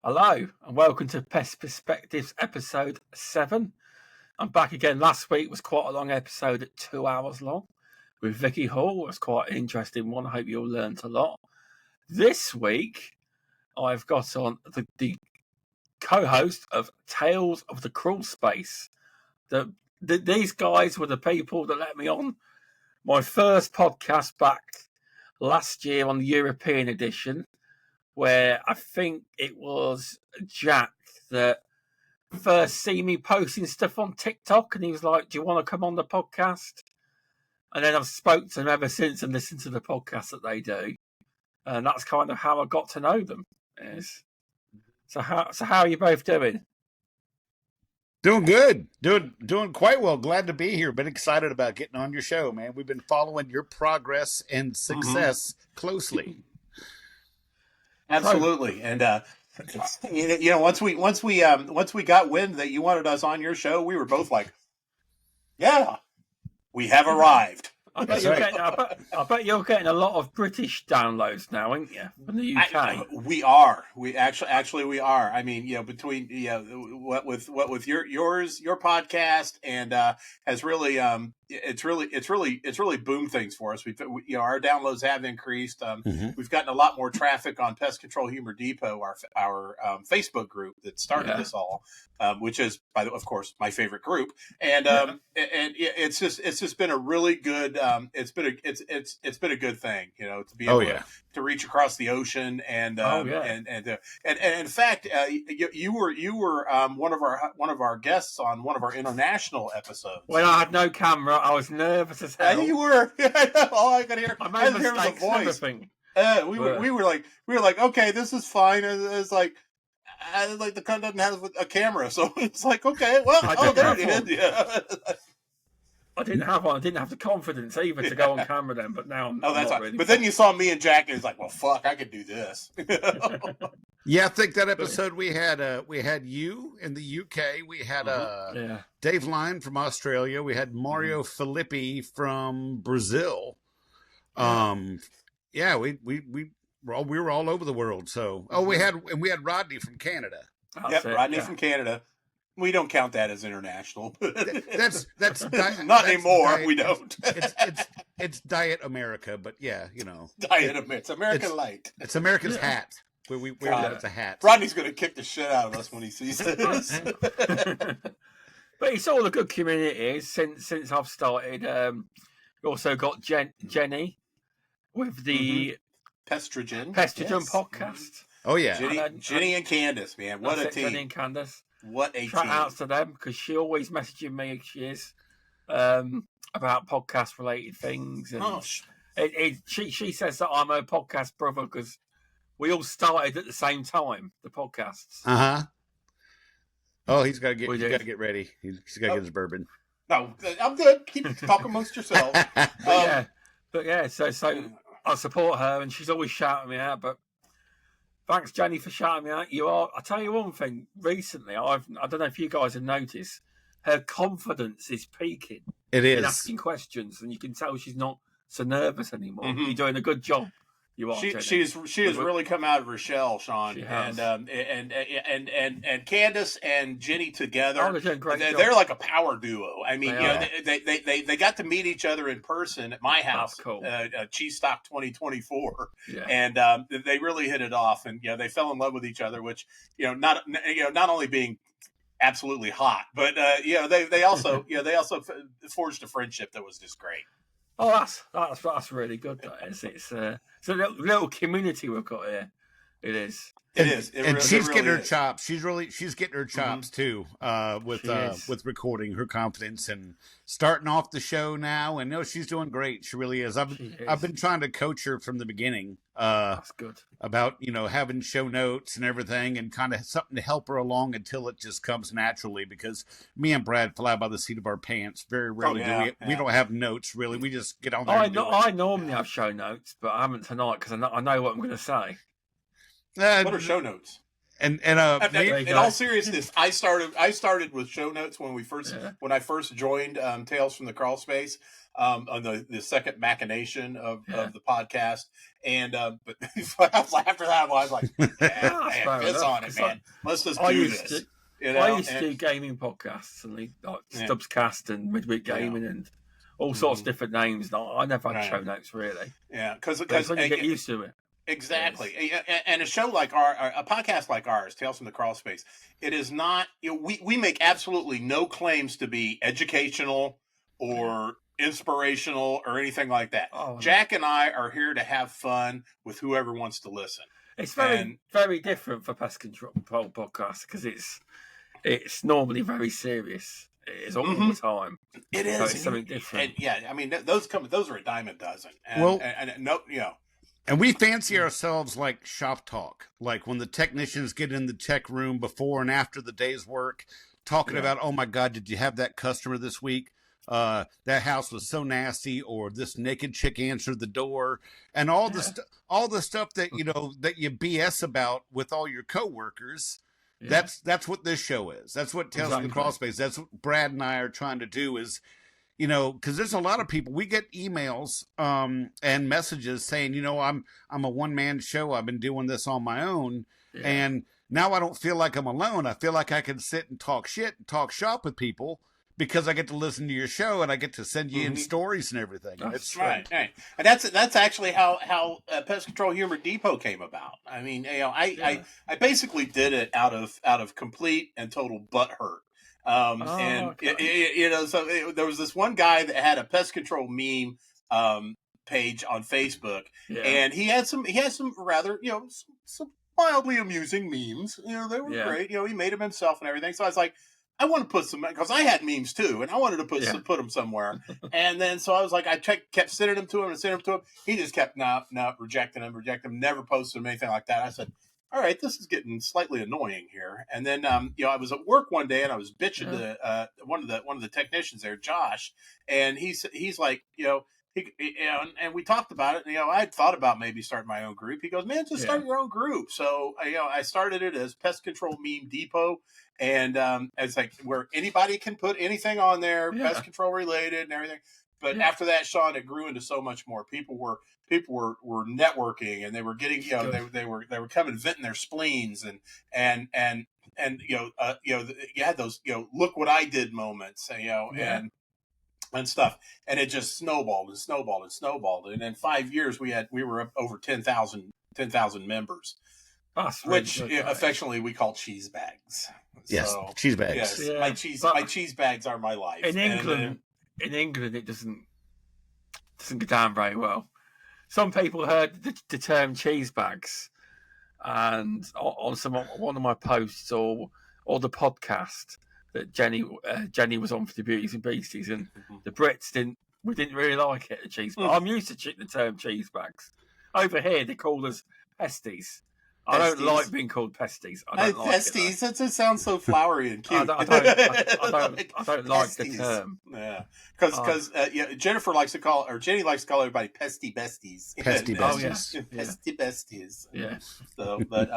Hello and welcome to Pest Perspectives episode 7. I'm back again. Last week was quite a long episode at 2 hours long with Vicky Hall. It was quite an interesting one. I hope you all learned a lot. This week I've got on the co-host of Tales of the Crawlspace. These guys were the people that let me on my first podcast back last year on the European edition, where I think it was Jack that first seen me posting stuff on TikTok, and he was like, "Do you want to come on the podcast?" And then I've spoke to them ever since and listened to the podcast that they do, and that's kind of how I got to know them. So how are you both doing? Doing good, doing quite well. Glad to be here. Been excited about getting on your show, man. We've been following your progress and success closely. Absolutely, and once we got wind that you wanted us on your show, we were both like, "Yeah, we have arrived." I bet you're getting a lot of British downloads now, aren't you, from the UK? We are. We actually we are. I mean, between what with your podcast and has really it's really boomed things for us. Our downloads have increased. We've gotten a lot more traffic on Pest Control Humour Depot, our Facebook group that started this all, which is, of course, my favorite group. And it's just been a really good. It's been a good thing, to be able to reach across the ocean and in fact, you were one of our guests on one of our international episodes. When I had no camera, I was nervous as hell. You were. All I could hear. I made mistakes and everything. We were like, okay, this is fine. It's like the cunt doesn't have a camera, so it's like, okay, well, there it is. Yeah. I didn't have one. I didn't have the confidence either to go on camera then, but now I'm that's not right. really. But then you saw me and Jack, and it's like, well, fuck, I could do this. Yeah, I think that episode we had you in the UK. We had Dave Line from Australia. We had Mario Filippi from Brazil. We were all over the world. So we had Rodney from Canada. Rodney from Canada. We don't count that as international. That's not anymore. Diet, we don't. It's Diet America, but Diet America. It's American Light. It's America's hat. We wear that as a hat. Rodney's going to kick the shit out of us when he sees this. But it's all a good community since I've started. We also got Jenny with the Pestrogen podcast. Oh yeah, Jenny and Candace, man, what a team! Jenny and Candace. What a shout team. Outs to them, because she always messaging me. She is about podcast related things, and she says that I'm her podcast brother because we all started at the same time. The podcasts. Oh, he's got to get ready. He's got to get his bourbon. No, I'm good. Keep talking amongst yourselves. So I support her, and she's always shouting me out. But thanks, Jenny, for shouting me out. I'll tell you one thing. Recently, I don't know if you guys have noticed, her confidence is peaking. It is. In asking questions, and you can tell she's not so nervous anymore. You're doing a good job. You are. She has really come out of her shell, Shaun. And Candace and Jenny together, they're like a power duo. I mean, they got to meet each other in person at my house. That's cool. Cheese Stock 2024, and they really hit it off, and they fell in love with each other, which not only being absolutely hot, but they also forged a friendship that was just great. Oh, that's really good. That is. It's a little community we've got here. It is. And she's getting her chops. She's getting her chops too. With recording, her confidence and starting off the show now. And she's doing great. She really is. I've been trying to coach her from the beginning. That's good. About having show notes and everything, and kind of something to help her along until it just comes naturally. Because me and Brad fly by the seat of our pants. Very rarely do we don't have notes really. We just get on there. I normally have show notes, but I haven't tonight because I know what I'm going to say. What are show notes? And in all seriousness, I started with show notes when I first joined Tales from the Crawlspace. on the second machination of the podcast. And but after that, I was like, yeah, piss on it, man. Let's just do this. I used to do gaming podcasts and like Stubbscast and Midweek Gaming and all sorts of different names. I never had show notes really. Yeah, because when you get used to it. Exactly. Yes. And a show like a podcast like ours, Tales from the Crawlspace, it is not, we make absolutely no claims to be educational or inspirational or anything like that. Jack and I are here to have fun with whoever wants to listen. It's very different for Pest Control podcast because it's normally very serious. It is all the time. It is. So it's something different. And, I mean, those are a dime a dozen. And we fancy ourselves like shop talk, like when the technicians get in the tech room before and after the day's work, talking about, oh my God, did you have that customer this week? That house was so nasty, or this naked chick answered the door, and all the stuff that that you BS about with all your coworkers. Yeah. That's what this show is. That's what Tales from the Crawlspace. That's what Brad and I are trying to do is, because there's a lot of people, we get emails and messages saying, I'm a one-man show. I've been doing this on my own. Yeah. And now I don't feel like I'm alone. I feel like I can sit and talk shit and talk shop with people because I get to listen to your show and I get to send you in stories and everything. That's right. And that's actually how Pest Control Humor Depot came about. I mean, I basically did it out of complete and total butthurt. So there was this one guy that had a pest control meme page on Facebook, and he had some rather some mildly amusing memes. They were great. He made them himself and everything. So I was like, I want to put some, because I had memes too, and I wanted to put them somewhere. And then so I was like, I kept sending them to him. He just kept rejecting them, never posted them, anything like that. I said, all right, this is getting slightly annoying here. And then, I was at work one day and I was bitching to one of the technicians there, Josh, and he's like, and we talked about it. And, I had thought about maybe starting my own group. He goes, man, just start your own group. So, I started it as Pest Control Meme Depot, and it's like where anybody can put anything on there, pest control related and everything. But after that, Shaun, it grew into so much more. People were networking, and they were getting, they were coming venting their spleens, and you had those, look what I did moments, and stuff, and it just snowballed. And in 5 years, we were up over 10,000 members, which affectionately we call cheese bags. Yes, so, cheese bags. Yes, my cheese bags are my life. In England, it doesn't go down very well. Some people heard the term cheese bags, and on one of my posts or the podcast that Jenny was on for the Beauties and Beasties, and the Brits didn't really like it. The cheese bags. I'm used to the term cheese bags. Over here, they call us pesties. I don't like being called pesties. I don't like pesties. That just sounds so flowery and cute. I don't like the term. Yeah, because Jennifer likes to call, or Jenny likes to call everybody pesty besties. Pesty besties. Pesty besties. Yeah. So, but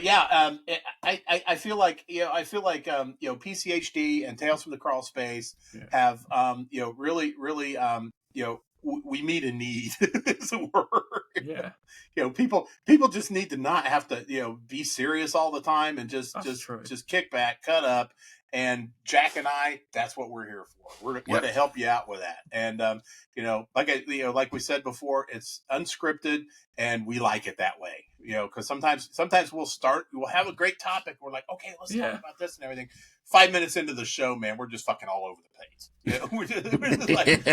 yeah, I feel like PCHD and Tales from the Crawlspace have really we meet a need. Is a word. Yeah. People just need to not have to, be serious all the time and just kick back, cut up. And Jack and I, that's what we're here for. We're to help you out with that. And, like we said before, it's unscripted and we like it that way, because sometimes we'll have a great topic. We're like, okay, let's talk about this and everything. 5 minutes into the show, man, we're just fucking all over the place. We're just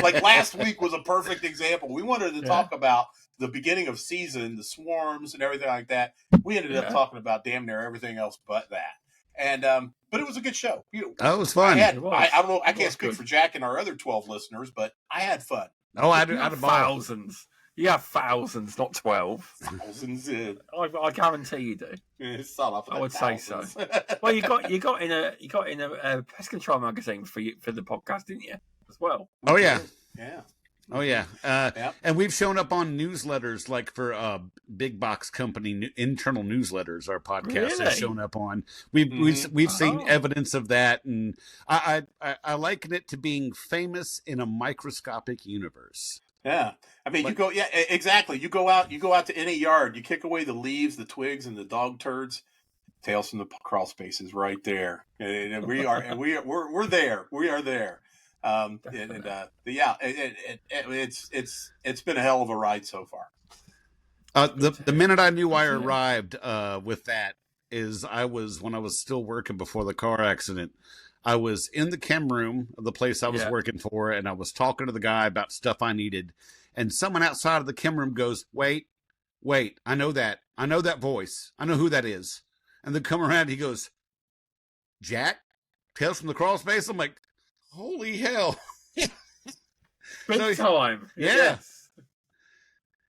like last week was a perfect example. We wanted to talk about the beginning of season, the swarms and everything like that. We ended up talking about damn near everything else but that. And but it was a good show. It was fun. I don't know. I can't speak for Jack and our other 12 listeners, but I had fun. Oh, I had thousands. You have thousands, not 12. Thousands. I guarantee you do. I would say so. Well, you got in a pest control magazine for the podcast, didn't you? As well. Oh yeah. Yeah. Oh yeah, Yep. and we've shown up on newsletters like for big box company internal newsletters. Our podcast has shown up on. We've seen evidence of that, and I liken it to being famous in a microscopic universe. Yeah, I mean, exactly. You go out to any yard, you kick away the leaves, the twigs, and the dog turds. Tales from the Crawlspace is right there, and we're there. We are there. It's been a hell of a ride so far. The minute I knew I arrived with that is when I was still working before the car accident. I was in the chem room of the place I was working for, and I was talking to the guy about stuff I needed. And someone outside of the chem room goes, wait, I know that voice. I know who that is. And then come around, he goes, Jack, Tales from the Crawlspace. I'm like, holy hell. Big time. Yeah. Yes.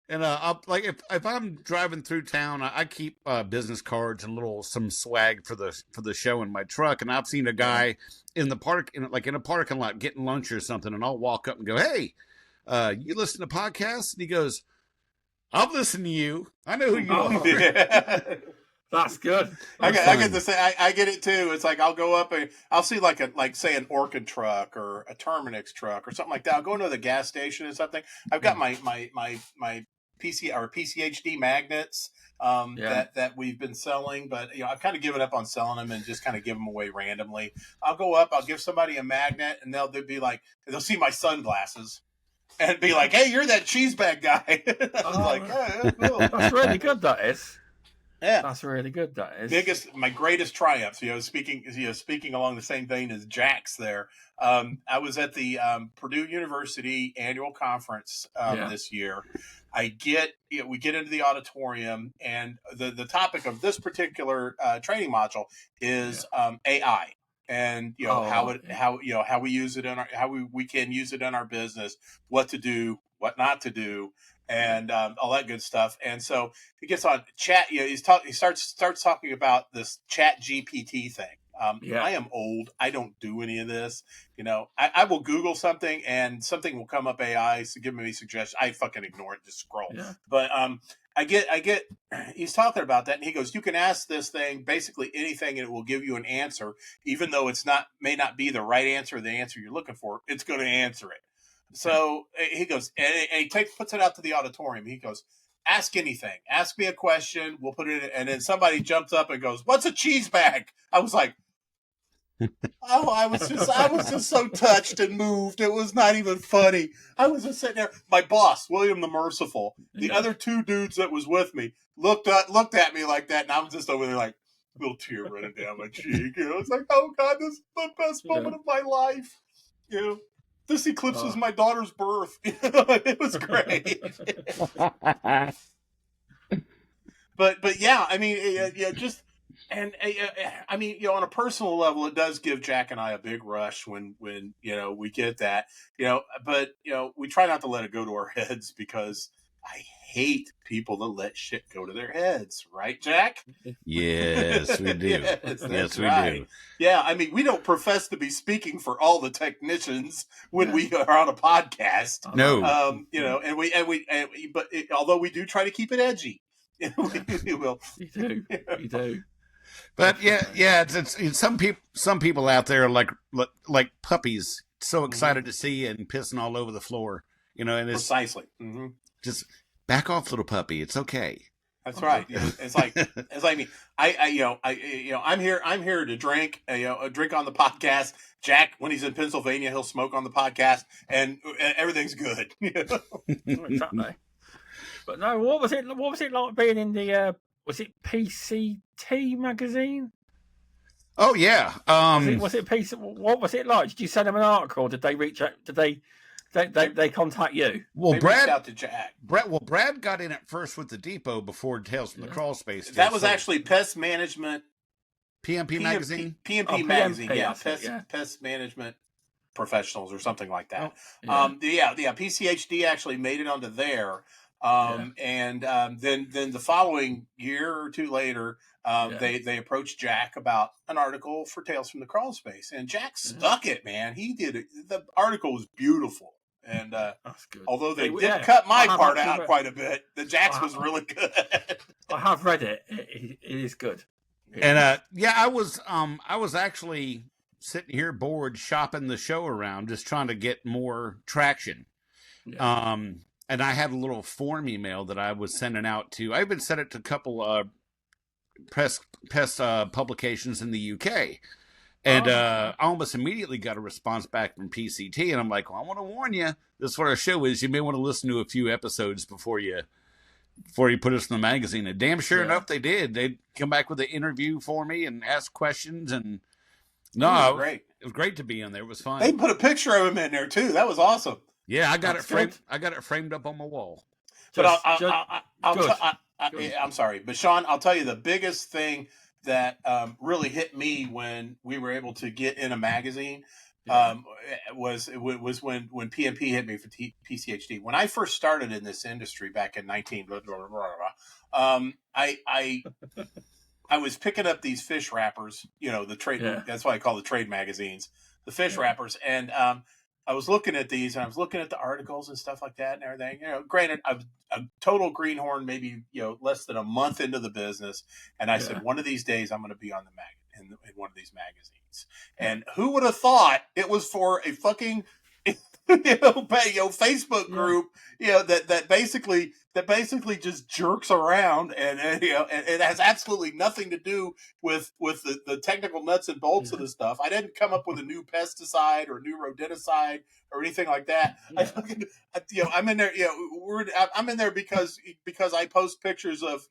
And if I'm driving through town, I keep business cards and some swag for the show in my truck. And I've seen a guy in the park, in a parking lot, getting lunch or something, and I'll walk up and go, "Hey, you listen to podcasts?" And he goes, "I've listened to you. I know who you are." Yeah. That's good. I get to say I get it too. It's like I'll go up and I'll see say an Orchid truck or a Terminix truck or something like that. I'll go into the gas station or something. I've got my PC or PCHD magnets that we've been selling, but I've kind of given up on selling them and just kind of give them away randomly. I'll go up, I'll give somebody a magnet, and they'll be like, they'll see my sunglasses and be like, "Hey, you're that cheese bag guy." I'm like, "Oh, cool." That's really good. That is. Yeah, that's really good. That is my greatest triumph. Speaking along the same vein as Jack's there. I was at the Purdue University annual conference this year. We get into the auditorium, and the topic of this particular training module is AI, and how we use it how we can use it in our business, what to do, what not to do, and all that good stuff. And so he gets on chat. He starts talking about this Chat GPT thing. I am old. I don't do any of this. I will Google something and something will come up AI. So give me suggestions. I fucking ignore it. Just scroll. Yeah. But I get. He's talking about that, and he goes, "You can ask this thing basically anything, and it will give you an answer, even though may not be the right answer or the answer you're looking for. It's going to answer it." So he goes, and he puts it out to the auditorium. He goes, "Ask anything. Ask me a question. We'll put it in." And then somebody jumps up and goes, "What's a cheese bag?" I was like, I was just so touched and moved. It was not even funny. I was just sitting there. My boss, William the Merciful, the other two dudes that was with me looked at me like that, and I was just over there like, little tear running down my cheek. It's like, oh God, this is the best moment of my life. This eclipses my daughter's birth. It was great. But yeah, I mean, just. And I mean, on a personal level, it does give Jack and I a big rush when we get that, but we try not to let it go to our heads, because I hate people that let shit go to their heads, right, Jack? Yes, we do. yes, we do. Yeah, I mean, we don't profess to be speaking for all the technicians when we are on a podcast. No, although we do try to keep it edgy. we will. You do. But it's some people out there like puppies, so excited to see you and pissing all over the floor, and it's precisely just back off, little puppy. It's okay. That's right. It's like I'm here to drink, drink on the podcast. Jack, when he's in Pennsylvania, he'll smoke on the podcast, and everything's good. Exactly. But no, what was it like being in the? Was it PCT magazine? Oh yeah. Was it PC? What was it like? Did you send them an article? Did they reach out? Did they contact you? Well, they reached out to Jack. Brad got in at first with the Depot before Tales from the Crawlspace. That was actually Pest Management. PMP magazine. PMP magazine. Pest Management Professionals or something like that. PCHD actually made it onto there. And then the following year or two later, they approached Jack about an article for Tales from the Crawlspace, and Jack stuck it, man. He did it. The article was beautiful. And that's good. although they did cut my part out quite a bit, the Jack's was really good. I have read it. It is good. And I was actually sitting here bored, shopping the show around, just trying to get more traction. Yeah. And I had a little form email that I was sending out to. I even sent it to a couple pest publications in the UK. And I almost immediately got a response back from PCT, and I'm like, well, I want to warn you, this is what our show is. You may want to listen to a few episodes before you put us in the magazine. And damn sure enough, they did. They'd come back with an interview for me and ask questions. And no, great. It was great to be in there. It was fun. They put a picture of him in there too. That was awesome. Yeah, I got it framed. I got it framed up on my wall. But I'm sorry, but Shaun, I'll tell you the biggest thing that really hit me when we were able to get in a magazine was when PMP hit me for PCHD. When I first started in this industry back in 19, I was picking up these fish wrappers, the trade. That's why I call the trade magazines, the fish wrappers, and I was looking at these, and I was looking at the articles and stuff like that and everything. Granted, I was a total greenhorn, maybe less than a month into the business, and I said, one of these days I'm going to be on the in one of these magazines. And who would have thought it was for a fucking Facebook group, that basically just jerks around, and it has absolutely nothing to do with the technical nuts and bolts of the stuff. I didn't come up with a new pesticide or a new rodenticide or anything like that. I'm in there. I'm in there because I post pictures of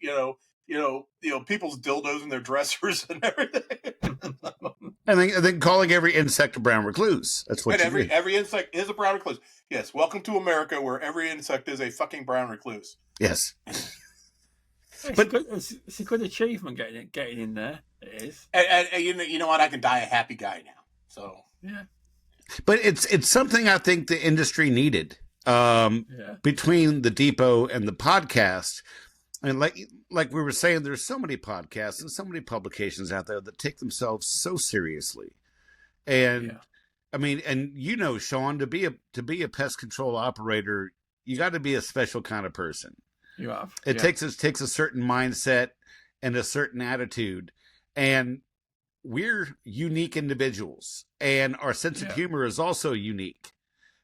people's dildos in their dressers and everything. And then calling every insect a brown recluse. That's what every insect is a brown recluse. Yes, welcome to America, where every insect is a fucking brown recluse. Yes, it's a good achievement getting in there. It is. And you know what? I can die a happy guy now. So yeah. But it's something I think the industry needed between the depot and the podcast. And like we were saying, there's so many podcasts and so many publications out there that take themselves so seriously. And I mean, and Shaun, to be a pest control operator, you got to be a special kind of person. You have. It takes a certain mindset and a certain attitude, and we're unique individuals, and our sense of humor is also unique.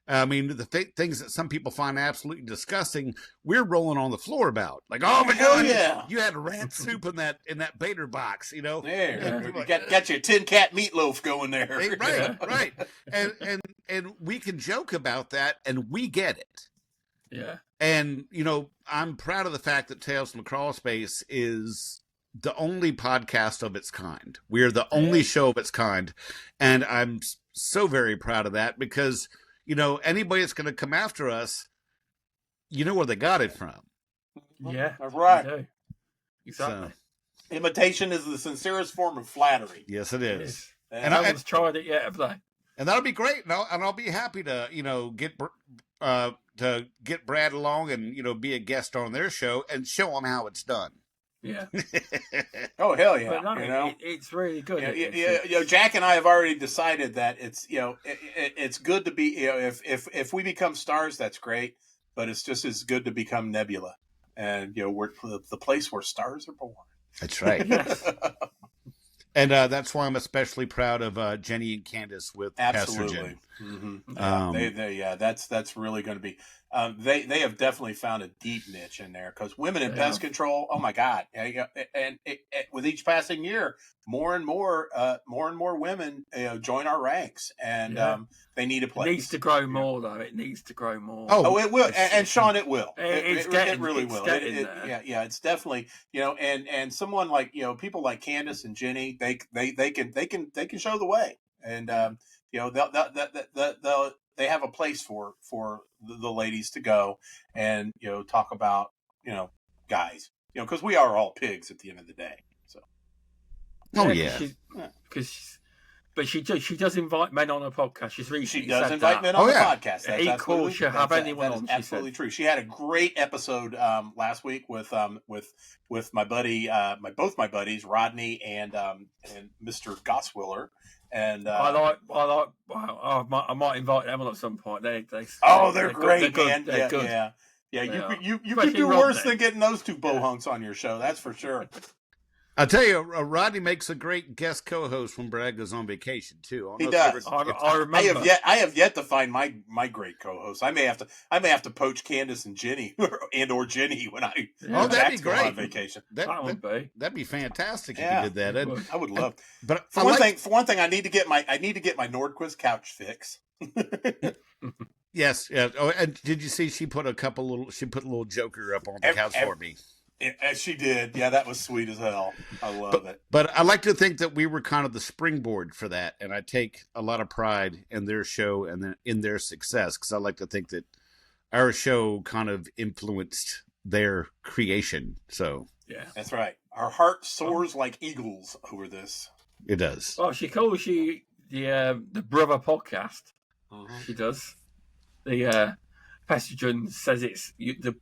I mean, the things that some people find absolutely disgusting, we're rolling on the floor about. Like, oh my God, you had rat soup in that Bader box, There, got your tin cat meatloaf going there. Right. And we can joke about that, and we get it. Yeah. And I'm proud of the fact that Tales from Crawlspace is the only podcast of its kind. We are the only show of its kind, and I'm so very proud of that because. Anybody that's going to come after us, where they got it from. Yeah, right. Exactly. So, imitation is the sincerest form of flattery. Yes, it is. And I haven't tried it yet, have they? And that'll be great. And I'll be happy to, get Brad along and be a guest on their show and show them how it's done. Yeah. Oh hell yeah! But no, it's really good. Jack and I have already decided that it's it's good to be if we become stars, that's great. But it's just as good to become Nebula, and we're the place where stars are born. That's right. And that's why I'm especially proud of Jenny and Candace with Absolutely. That's really going to be. They have definitely found a deep niche in there because women in pest control. Oh my God! And with each passing year, more and more women join our ranks, and they need a place. It needs to grow more, though. It needs to grow more. Oh, it will, and Shaun, it will. It really will. It's definitely and someone like people like Candace and Jenny, they can show the way, and they have a place for the ladies to go and talk about guys because we are all pigs at the end of the day. So because But she does invite men on her podcast. She does invite men on the podcast. That's equal should have anyone on. That is absolutely true. She had a great episode last week with my buddy, both my buddies, Rodney and Mr. Goswiller. And I might invite them on at some point. They're great, good. Man. They're good. Yeah. You could do worse than getting those two bohunks on your show. That's for sure. I'll tell you, Rodney makes a great guest co-host when Brad goes on vacation too. He does. I remember. I have yet to find my great co-host. I may have to poach Candace and Jenny or Jenny when I that'd be great on vacation. That'd be fantastic if you did that. I would love. But for one thing, I need to get my Nordquist couch fix. Yes. Yeah. Oh, and did you see she put a little Joker up on the couch for me? As she did. Yeah, that was sweet as hell. I love it. But I like to think that we were kind of the springboard for that, and I take a lot of pride in their show and in their success, because I like to think that our show kind of influenced their creation. So yeah, that's right. Our heart soars like eagles over this. It does. Well, she calls you the brother podcast. Mm-hmm. She does. The Pestrogen says it's the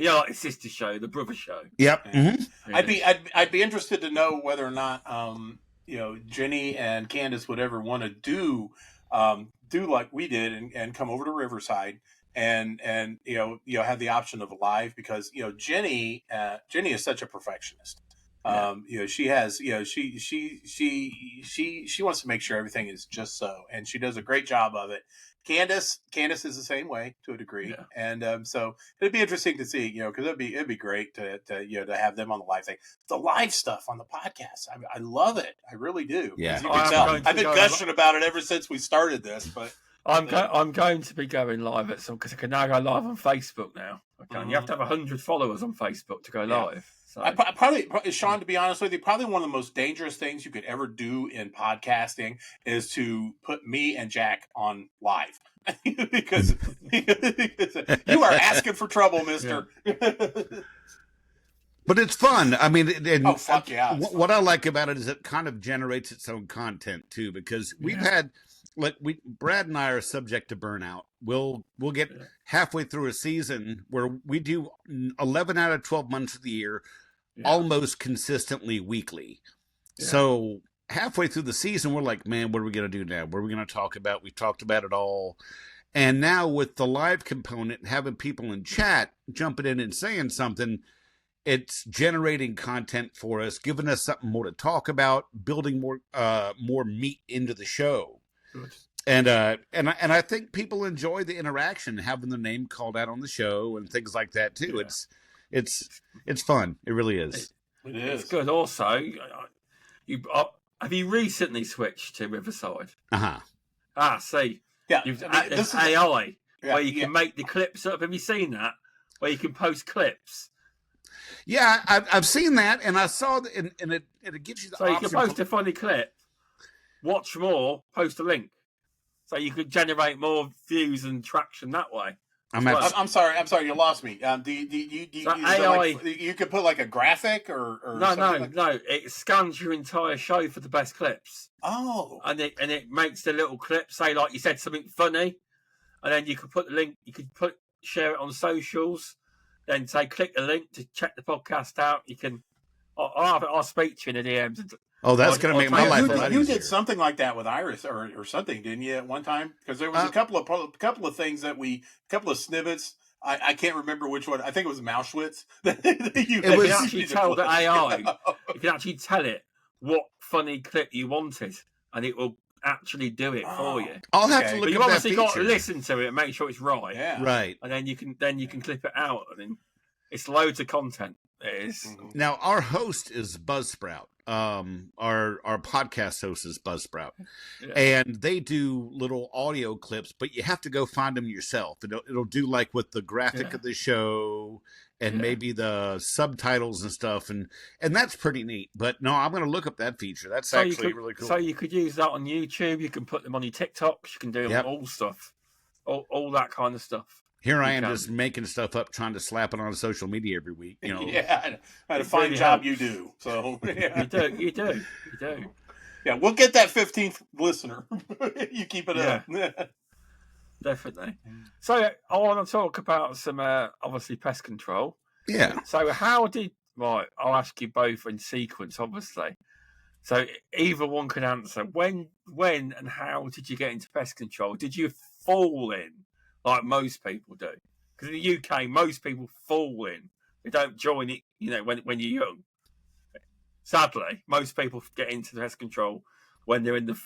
like sister show, the brother show. Yep. Mm-hmm. I'd be interested to know whether or not Jenny and Candace would ever want to do like we did and come over to Riverside and have the option of a live, because Jenny is such a perfectionist. She has she wants to make sure everything is just so, and she does a great job of it. Candace is the same way to a degree, and so it'd be interesting to see, because it'd be great to have them on the live thing, the live stuff on the podcast. I love it, I really do. Yeah, you can tell. I've been gushing about it ever since we started this, but I'm going to be going live at some, because I can now go live on Facebook now. You have to have 100 followers on Facebook to go live. So. I probably, Shaun, to be honest with you, probably one of the most dangerous things you could ever do in podcasting is to put me and Jack on live. because you are asking for trouble, mister. But it's fun. I mean, fuck yeah. What I like about it is it kind of generates its own content too, because we've had, Brad and I are subject to burnout. We'll get halfway through a season where we do 11 out of 12 months of the year, almost consistently weekly. Yeah. So halfway through the season, we're like, man, what are we going to do now? What are we going to talk about? We've talked about it all. And now with the live component, having people in chat jumping in and saying something, it's generating content for us, giving us something more to talk about, building more meat into the show. Good. And I think people enjoy the interaction, having their name called out on the show and things like that too. Yeah. It's fun. It really is. It is. It's good. Also, have you recently switched to Riverside? See, yeah. There's AI where you can make the clips up. Have you seen that? Where you can post clips. Yeah, I've seen that, and I saw that, and it gives you the option. So you can post a funny clip, watch more, post a link. So you could generate more views and traction that way. I'm sorry, you lost me. You could put like a graphic or no. It scans your entire show for the best clips. Oh, and it makes the little clip. Say like you said something funny, and then you could put the link. You could share it on socials. Then say click the link to check the podcast out. You can. I'll speak to you in the DMs. Oh, that's going to make my life a lot easier. You did something like that with Iris or something, didn't you, at one time? Because there was a couple of things couple of snippets. I can't remember which one. I think it was Mauschwitz. You can actually tell the AI. You can actually tell it what funny clip you wanted, and it will actually do it for you. I'll have to look at that feature. But you obviously got to listen to it and make sure it's right. Yeah. Right. And then you can clip it out. I mean, it's loads of content. It is. Now, our host is Buzzsprout. Our podcast host is Buzzsprout, and they do little audio clips, but you have to go find them yourself. It'll do like with the graphic of the show and maybe the subtitles and stuff, and that's pretty neat. But no, I'm going to look up that feature. That's actually really cool. So you could use that on YouTube. You can put them on your TikToks. You can do all stuff, all that kind of stuff. Here I am just making stuff up, trying to slap it on social media every week. Yeah, a fine job you do. So you do. Yeah, we'll get that 15th listener. You keep it up. Definitely. So I want to talk about some obviously pest control. Yeah. So I'll ask you both in sequence, obviously. So either one can answer. When and how did you get into pest control? Did you fall in like most people do? Because in the UK, most people fall in. They don't join it, when you're young. Sadly, most people get into pest control when they're in the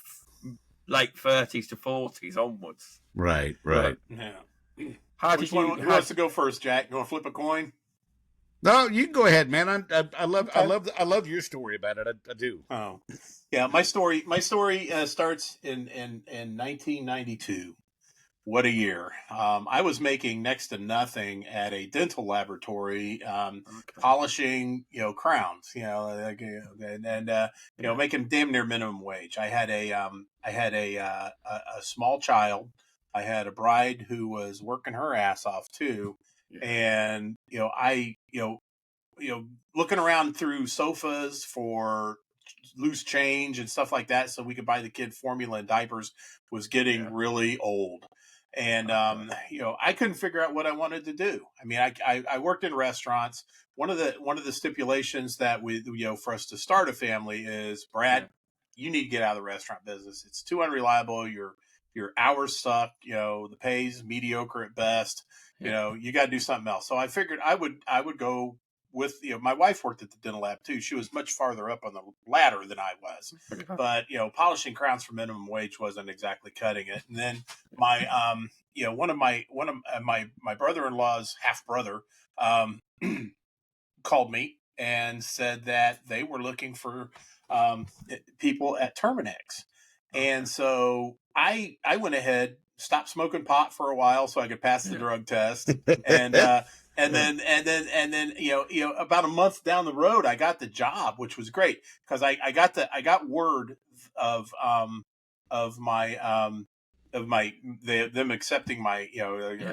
late 30s to 40s onwards. Right. Yeah. Who wants to go first, Jack? You want to flip a coin? No, you can go ahead, man. I love your story about it. I do. Oh, yeah. My story starts in 1992. What a year! I was making next to nothing at a dental laboratory, polishing, crowns, making damn near minimum wage. I had a small child. I had a bride who was working her ass off too, and looking around through sofas for loose change and stuff like that, so we could buy the kid formula and diapers, was getting really old. And I couldn't figure out what I wanted to do. I mean, I worked in restaurants. One of the stipulations that for us to start a family is, Brad, you need to get out of the restaurant business. It's too unreliable. Your hours suck. The pay's mediocre at best. You got to do something else. So I figured I would go with, my wife worked at the dental lab too. She was much farther up on the ladder than I was, but polishing crowns for minimum wage wasn't exactly cutting it. And then my one of my brother-in-law's half brother called me and said that they were looking for people at Terminex. And so I went ahead, stopped smoking pot for a while so I could pass the drug test, and then about a month down the road, I got the job, which was great because I got word of them accepting my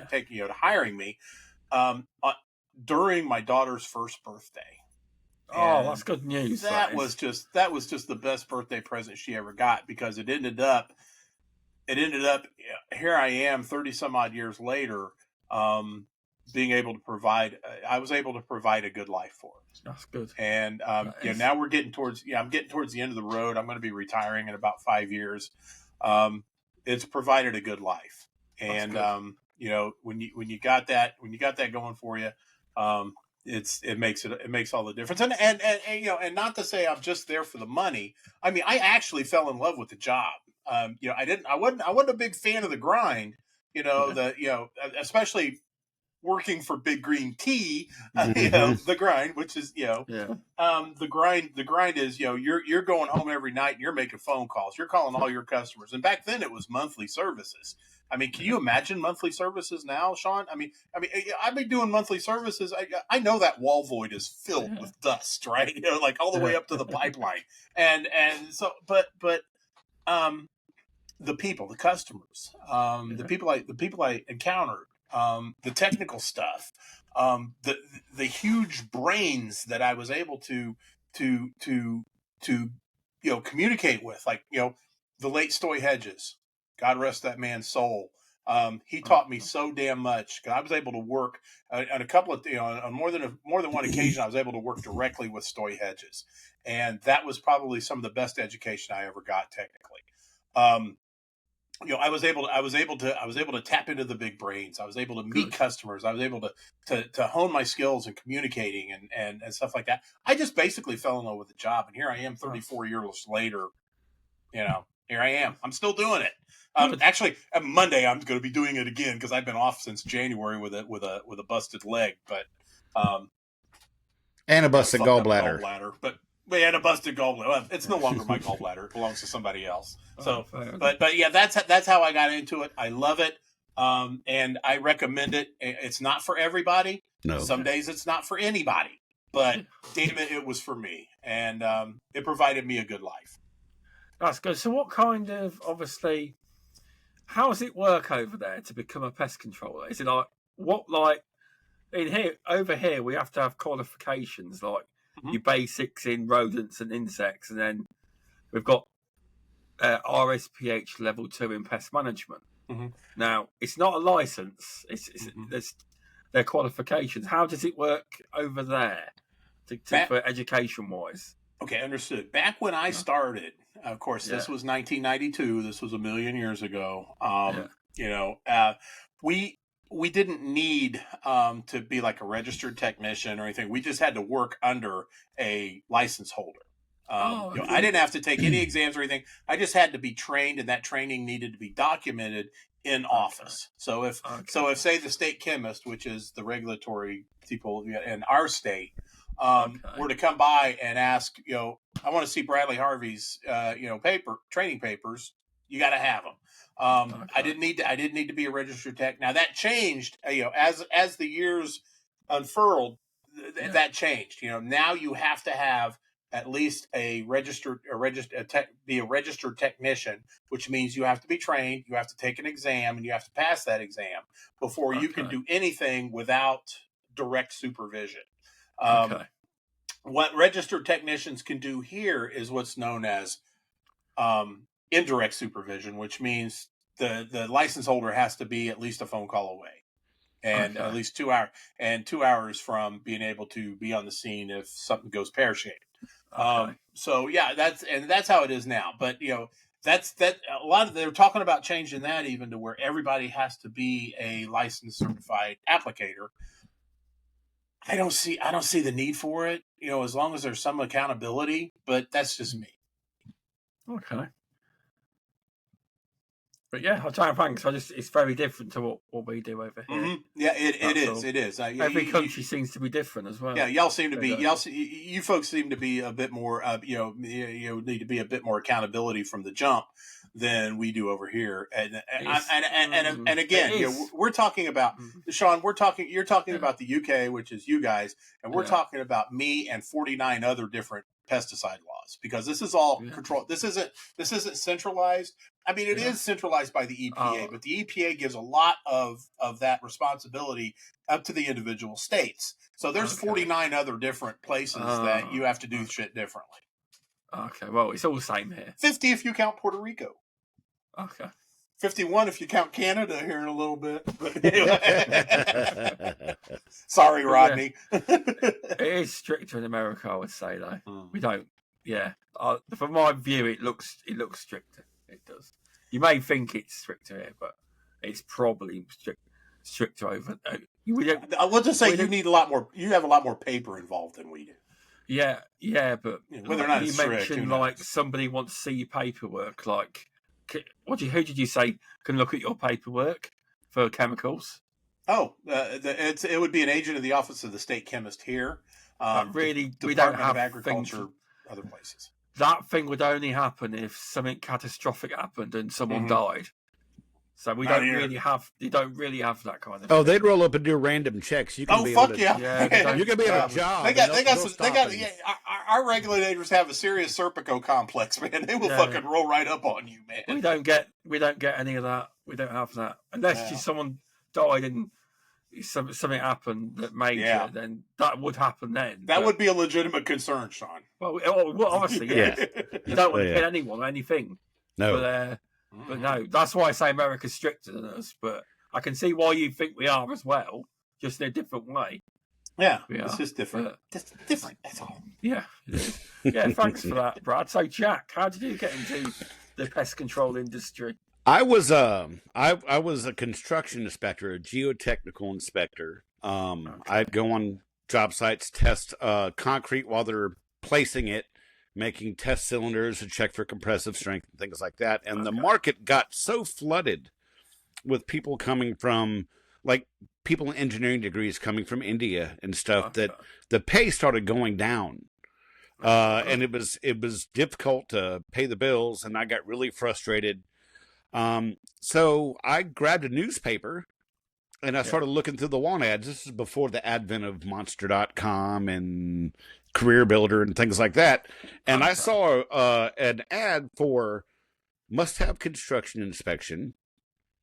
taking hiring me during my daughter's first birthday. Oh, that's good news. That was just the best birthday present she ever got, because it ended up here I am 30 some odd years later, being able to provide, I was able to provide a good life for her. That's good. And, now we're getting towards the end of the road. I'm going to be retiring in about 5 years. It's provided a good life. And, when you got that going for you, it makes all the difference. And not to say I'm just there for the money. I mean, I actually fell in love with the job. I wasn't a big fan of the grind, especially working for Big Green Tea, the grind, which is, the grind is, you're going home every night and you're making phone calls. You're calling all your customers. And back then it was monthly services. I mean, can you imagine monthly services now, Shaun? I mean, I've been doing monthly services. I know that wall void is filled with dust, right? Like all the way up to the pipeline. And so, but the people, the customers, the people I encountered, the technical stuff, the huge brains that I was able to communicate with, like, the late Stoy Hedges, God rest that man's soul. He taught me so damn much. I was able to work on a couple of, on more than one occasion, I was able to work directly with Stoy Hedges. And that was probably some of the best education I ever got technically. I was able to tap into the big brains. I was able to meet customers. I was able to hone my skills in communicating and stuff like that. I just basically fell in love with the job, and here I am 34 years later. Here I am. I'm still doing it. Actually, on Monday I'm going to be doing it again because I've been off since January with a busted leg, but and a busted gallbladder. But we had a busted gallbladder. Well, it's no longer my gallbladder; it belongs to somebody else. So, but yeah, that's how I got into it. I love it, and I recommend it. It's not for everybody. No, some days it's not for anybody. But damn it was for me, and it provided me a good life. That's good. So, what kind of, obviously, how does it work over there to become a pest controller? Is it over here we have to have qualifications, like your basics in rodents and insects, and then we've got RSPH Level 2 in pest management. Mm-hmm. Now, it's not a license. It's there's their qualifications. How does it work over there for education-wise? Okay, understood. Back when I started, of course, this was 1992. This was a million years ago. We didn't need to be like a registered technician or anything. We just had to work under a license holder. I didn't have to take any exams or anything. I just had to be trained, and that training needed to be documented in office. So if say the state chemist, which is the regulatory people in our state, were to come by and ask, I want to see Bradley Harvey's, training papers, you got to have them. I didn't need to be a registered tech. Now that changed, as the years unfurled, that changed. Now you have to have at least be a registered technician, which means you have to be trained, you have to take an exam, and you have to pass that exam before you can do anything without direct supervision. What registered technicians can do here is what's known as indirect supervision, which means the license holder has to be at least a phone call away, and at least 2 hours, and 2 hours from being able to be on the scene if something goes pear-shaped. That's how it is now. But that's a lot of, they're talking about changing that even to where everybody has to be a licensed certified applicator. I don't see the need for it, as long as there's some accountability, but that's just me. Okay. But yeah, I'll try and thanks. It's very different to what we do over here. Mm-hmm. Yeah, it is. Every country seems to be different as well. Yeah, y'all seem to be. You folks seem to be a bit more. Need to be a bit more accountability from the jump than we do over here. And again, we're talking about Shaun. You're talking about the UK, which is you guys, and we're talking about me and 49 other different pesticide laws, because this is all controlled. This isn't centralized. I mean, it is centralized by the EPA, but the EPA gives a lot of that responsibility up to the individual states. So there's 49 other different places that you have to do shit differently. Okay, well, it's all the same here. 50 if you count Puerto Rico. Okay. 51 if you count Canada here in a little bit. Sorry, Rodney. It is stricter in America, I would say, though. We don't. Yeah. From my view, it looks stricter. It does. You may think it's stricter here, but it's probably stricter over. I will just say you have a lot more paper involved than we do. Yeah, but whether or not you it's mentioned like somebody wants to see your paperwork, like who did you say can look at your paperwork for chemicals? It would be an agent of the Office of the State Chemist here. Really, we Department don't have of Agriculture, other places. That thing would only happen if something catastrophic happened and someone died. So we don't really have. You don't really have that kind of. Oh, they'd roll up and do random checks. You can be fuck able to, yeah! You can be at a job. They got. Yeah, our regulators have a serious Serpico complex, man. They will fucking roll right up on you, man. We don't get any of that. We don't have that unless just someone died and something happened that major. Then that would happen. Then that would be a legitimate concern, Shaun. Well, obviously, yeah. You don't want to hit anyone or anything. No. But no, that's why I say America's stricter than us. But I can see why you think we are as well, just in a different way. Yeah, it's just different. Just different. That's all. Yeah, it is. Yeah. Thanks for that, Brad. So, Jack, how did you get into the pest control industry? I was a construction inspector, a geotechnical inspector. I'd go on job sites, test concrete while they're placing it, making test cylinders to check for compressive strength and things like that. And the market got so flooded with people coming from, like, people in engineering degrees coming from India and stuff that the pay started going down. And it was difficult to pay the bills, and I got really frustrated. So I grabbed a newspaper and I started looking through the want ads. This is before the advent of Monster.com and Career Builder and things like that. And I saw an ad for must-have construction inspection.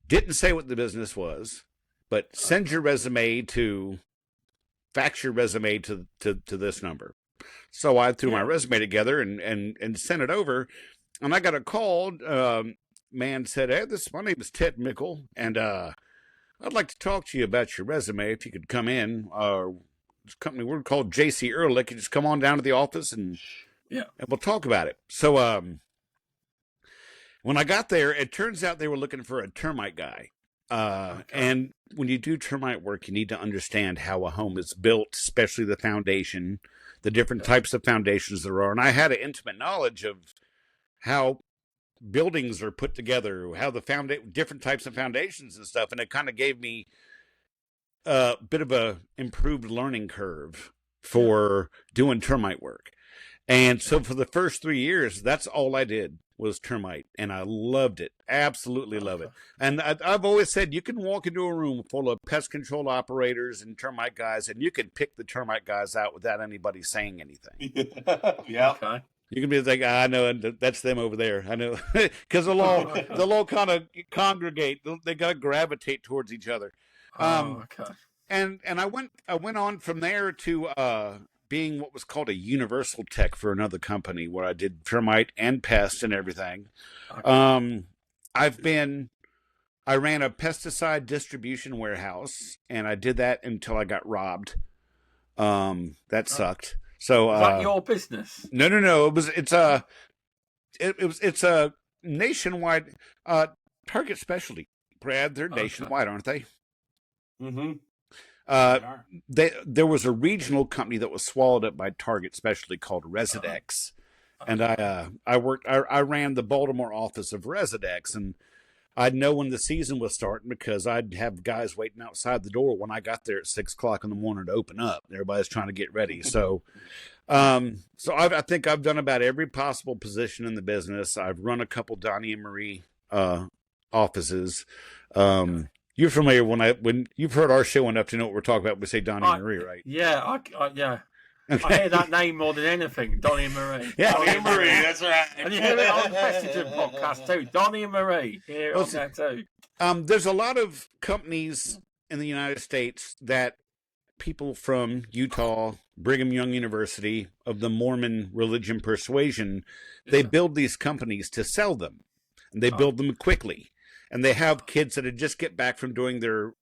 Didn't say what the business was, but send your resume to, fax your resume to this number. So I threw my resume together and sent it over. and I got a call. Man said, "Hey, my name is Ted Mickle, and I'd like to talk to you about your resume. If you could come in, this company we're called JC Ehrlich. You just come on down to the office and we'll talk about it." So when I got there, it turns out they were looking for a termite guy. And when you do termite work, you need to understand how a home is built, especially the foundation, the different types of foundations there are. And I had an intimate knowledge of how buildings are put together, how the different types of foundations and stuff. And it kind of gave me a bit of a improved learning curve for doing termite work. And so for the first 3 years, that's all I did was termite, and I loved it. Absolutely love it. And I've always said you can walk into a room full of pest control operators and termite guys, and you can pick the termite guys out without anybody saying anything. Yeah. Okay. You can be like, I know, that's them over there. I know, because they'll all kind of congregate. They got to gravitate towards each other. Okay. And I went on from there to being what was called a universal tech for another company where I did termite and pest and everything. Okay. I ran a pesticide distribution warehouse, and I did that until I got robbed. That sucked. So is that your business? No. It's a nationwide Target specialty. Brad, they're nationwide, aren't they? Mm-hmm. There was a regional company that was swallowed up by Target specialty called Residex, and I ran the Baltimore office of Residex, and I'd know when the season was starting because I'd have guys waiting outside the door when I got there at 6 o'clock in the morning to open up. Everybody's trying to get ready. So I think I've done about every possible position in the business. I've run a couple Donnie and Marie offices. You're familiar when you've heard our show enough to know what we're talking about. We say Donnie and Marie, right? Yeah, yeah. Okay. I hear that name more than anything, Donnie and Marie. Yeah, Donnie and Marie, that's right. And you hear it on the Pesticide Podcast too, Donnie and Marie. Hear it on there too. There's a lot of companies in the United States that people from Utah, Brigham Young University, of the Mormon religion persuasion, they build these companies to sell them. And they build them quickly. And they have kids that just get back from doing their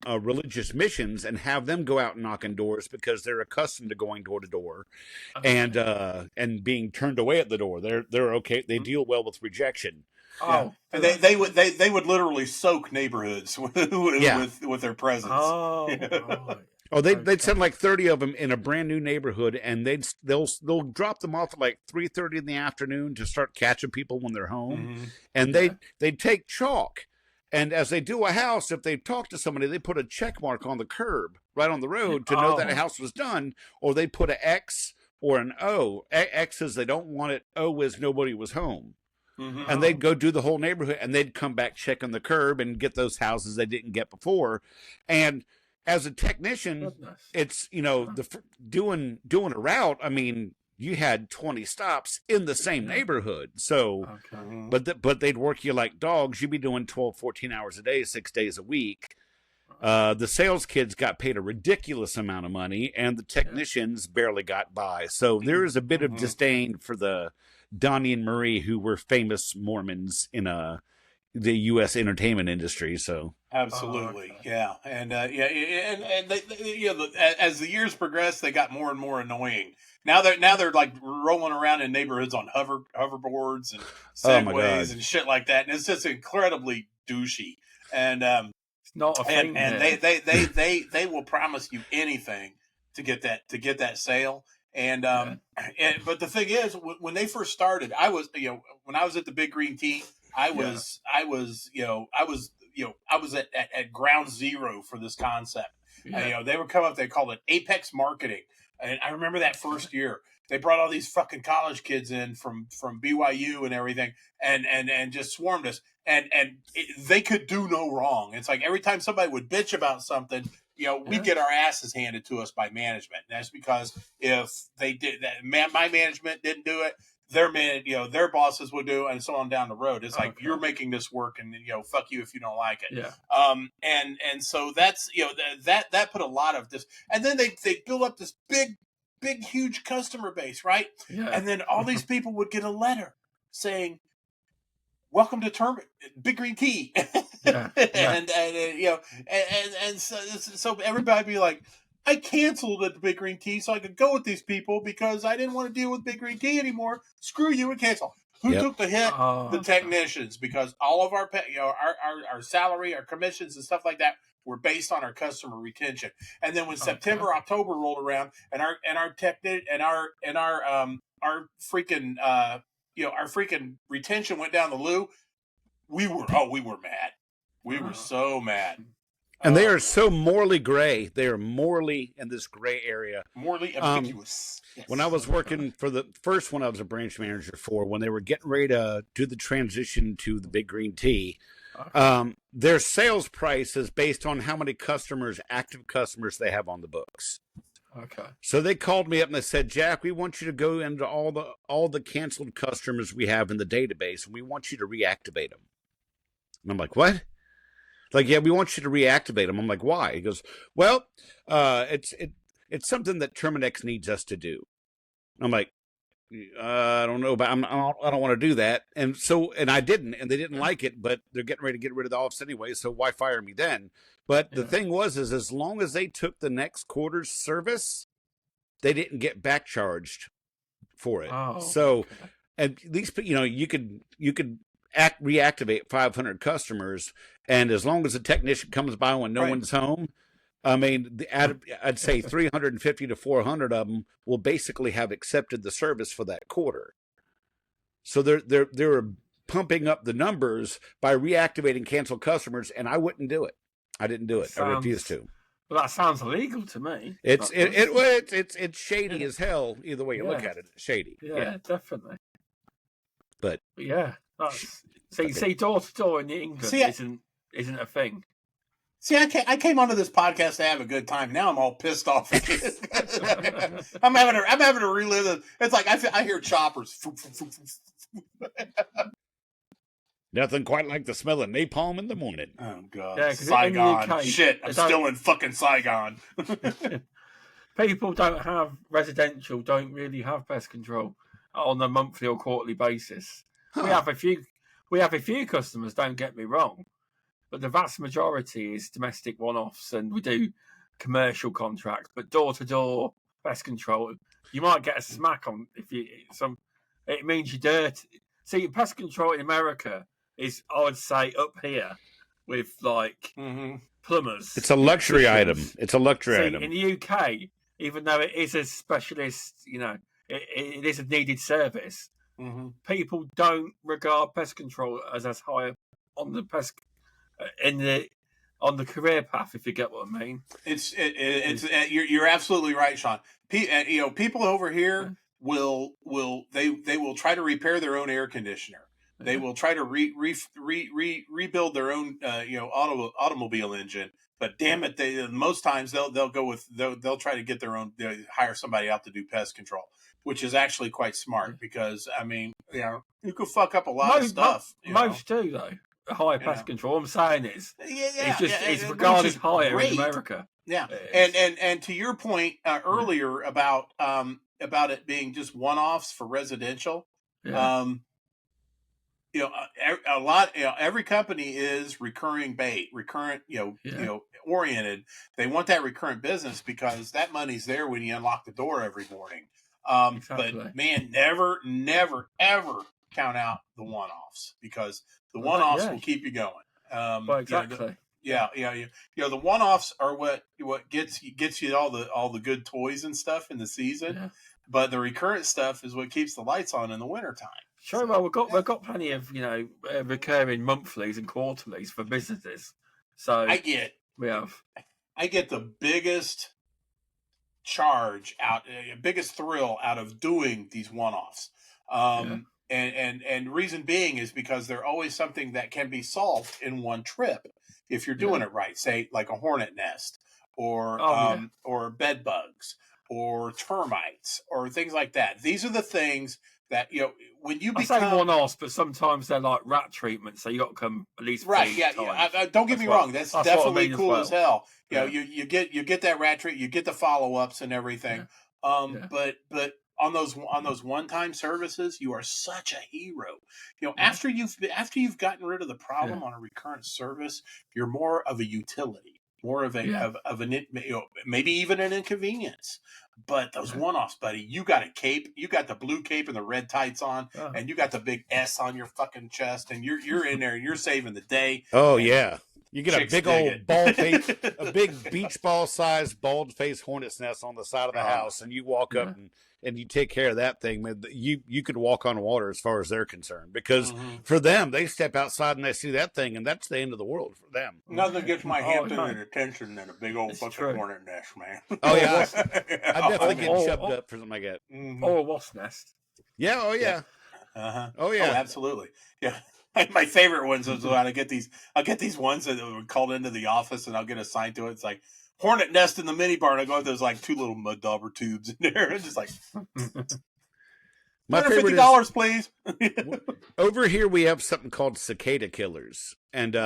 religious missions and have them go out and knock on doors because they're accustomed to going door to door and being turned away at the door. They're okay. They deal well with rejection. Oh, and they would literally soak neighborhoods with their presence. Oh, right. Oh, they'd send like 30 of them in a brand new neighborhood, and they'll drop them off at like 3:30 in the afternoon to start catching people when they're home, and they'd take chalk, and as they do a house, if they talk to somebody, they put a check mark on the curb right on the road to know that a house was done, or they put an X or an O. X is they don't want it. O is nobody was home. And they'd go do the whole neighborhood, and they'd come back, check on the curb, and get those houses they didn't get before, and as a technician, it's, doing a route. I mean, you had 20 stops in the same neighborhood. So, but they'd work you like dogs. You'd be doing 12, 14 hours a day, 6 days a week. The sales kids got paid a ridiculous amount of money, and the technicians barely got by. So there is a bit of disdain for the Donnie and Marie, who were famous Mormons in the U.S. entertainment industry. So absolutely, and as the years progressed, they got more and more annoying. Now they're like rolling around in neighborhoods on hoverboards and segways and shit like that, and it's just incredibly douchey. And it's not a thing. And they will promise you anything to get that sale. And but the thing is, when they first started, I was when I was at the Big Green Tea, I was at ground zero for this concept. They would come up, they called it Apex Marketing. And I remember that first year, they brought all these fucking college kids in from BYU and everything, and just swarmed us. And they could do no wrong. It's like every time somebody would bitch about something, we get our asses handed to us by management. And that's because if they did that, my management didn't do it, their bosses would do, and so on down the road. It's like, you're making this work, and fuck you if you don't like it. Yeah. And so that's that put a lot of this, and then they build up this big huge customer base, right? Yeah. And then all these people would get a letter saying, "Welcome to Big Green Tea," and so everybody be like, "I canceled at the Big Green Tea so I could go with these people because I didn't want to deal with Big Green Tea anymore. Screw you and cancel." Who took the hit? The technicians, because all of our our salary, our commissions, and stuff like that were based on our customer retention. And then when September, October rolled around, and our freaking our freaking retention went down the loo, we were mad. We were so mad. And they are so morally gray. They are morally in this gray area. Morally ambiguous. Yes. When I was working for the first one I was a branch manager for, when they were getting ready to do the transition to the Big Green Tea, their sales price is based on how many active customers they have on the books. Okay. So they called me up and they said, "Jack, we want you to go into all the canceled customers we have in the database, and we want you to reactivate them." And I'm like, "What?" Like, "Yeah, we want you to reactivate them." I'm like, "Why?" He goes, "Well, it's something that Terminex needs us to do." I'm like, "I don't know, but I don't want to do that." And I didn't, and they didn't like it, but they're getting ready to get rid of the office anyway, so why fire me then? But the thing was, as long as they took the next quarter's service, they didn't get back charged for it. At least, you could reactivate 500 customers, and as long as the technician comes by when no one's home, I mean, I'd say 350 to 400 of them will basically have accepted the service for that quarter. So they're pumping up the numbers by reactivating canceled customers, and I wouldn't do it. I didn't do it. I refused to. Well, that sounds illegal to me. It's shady as hell. Either way you look at it, it's shady. Yeah, definitely. But yeah, that's see, door to door in England isn't a thing. See, I came onto this podcast to have a good time. Now I'm all pissed off. I'm having to relive it. It's like I hear choppers. Nothing quite like the smell of napalm in the morning. Oh, God. Yeah, Saigon. UK, shit, I'm still in fucking Saigon. People don't really have pest control on a monthly or quarterly basis. Huh. We have a few customers, don't get me wrong, but the vast majority is domestic one-offs, and we do commercial contracts. But door-to-door pest control, you might get a smack on it means you're dirty. See, pest control in America is, I would say, up here with like plumbers. It's a luxury item. It's a luxury item. In the UK, even though it is a specialist, it is a needed service. People don't regard pest control as high on the on the career path, if you get what I mean. You're absolutely right, Shaun. People over here will try to repair their own air conditioner. They will try to rebuild their own automobile engine. But damn it, most times they'll try to get their own, hire somebody out to do pest control, which is actually quite smart because I mean, you could fuck up a lot of stuff. Most do though. Higher pest control. What I'm saying is, it's regarded higher in America. Yeah, and to your point earlier about it being just one-offs for residential. Yeah. Every company is recurrent, oriented. They want that recurrent business because that money's there when you unlock the door every morning. Exactly. But man, never, ever count out the one-offs because the one-offs will keep you going. Exactly. The one-offs are what gets you all the good toys and stuff in the season. Yeah. But the recurrent stuff is what keeps the lights on in the wintertime. Sure, well, we've got plenty of recurring monthlies and quarterlies for businesses. So I get the biggest biggest thrill out of doing these one-offs. And reason being is because they're always something that can be solved in one trip if you're doing it right. Say like a hornet nest or bed bugs or termites or things like that. These are the things that when you become... I say one-offs, but sometimes they're like rat treatment, so you got to come at least right. Don't get me wrong. That's definitely cool as hell. You get that rat treat, you get the follow-ups and everything. But on those one-time services, you are such a hero. After you've gotten rid of the problem on a recurrent service, you're more of a utility, more of maybe even an inconvenience. But those one-offs, buddy, you got a cape, you got the blue cape and the red tights on, and you got the big S on your fucking chest, and you're in there and you're saving the day. Oh yeah. You get a big old bald face, a big beach ball sized bald face hornet's nest on the side of the house, and you walk up and you take care of that thing. Man, you could walk on water as far as they're concerned, because for them, they step outside and they see that thing, and that's the end of the world for them. Nothing gets my Hampton attention than a big old fucking hornet nest, man. Oh yeah, I definitely get shoved up for something like that. Or a wasp nest. Yeah. Oh yeah. Oh yeah. Oh, absolutely. Yeah. My favorite ones is when I'll get these ones that were called into the office, and I'll get assigned to it. It's like hornet nest in the mini bar, and I go, there's like 2 little mud dauber tubes in there. It's just like my favorite $150, please. Over here we have something called cicada killers, and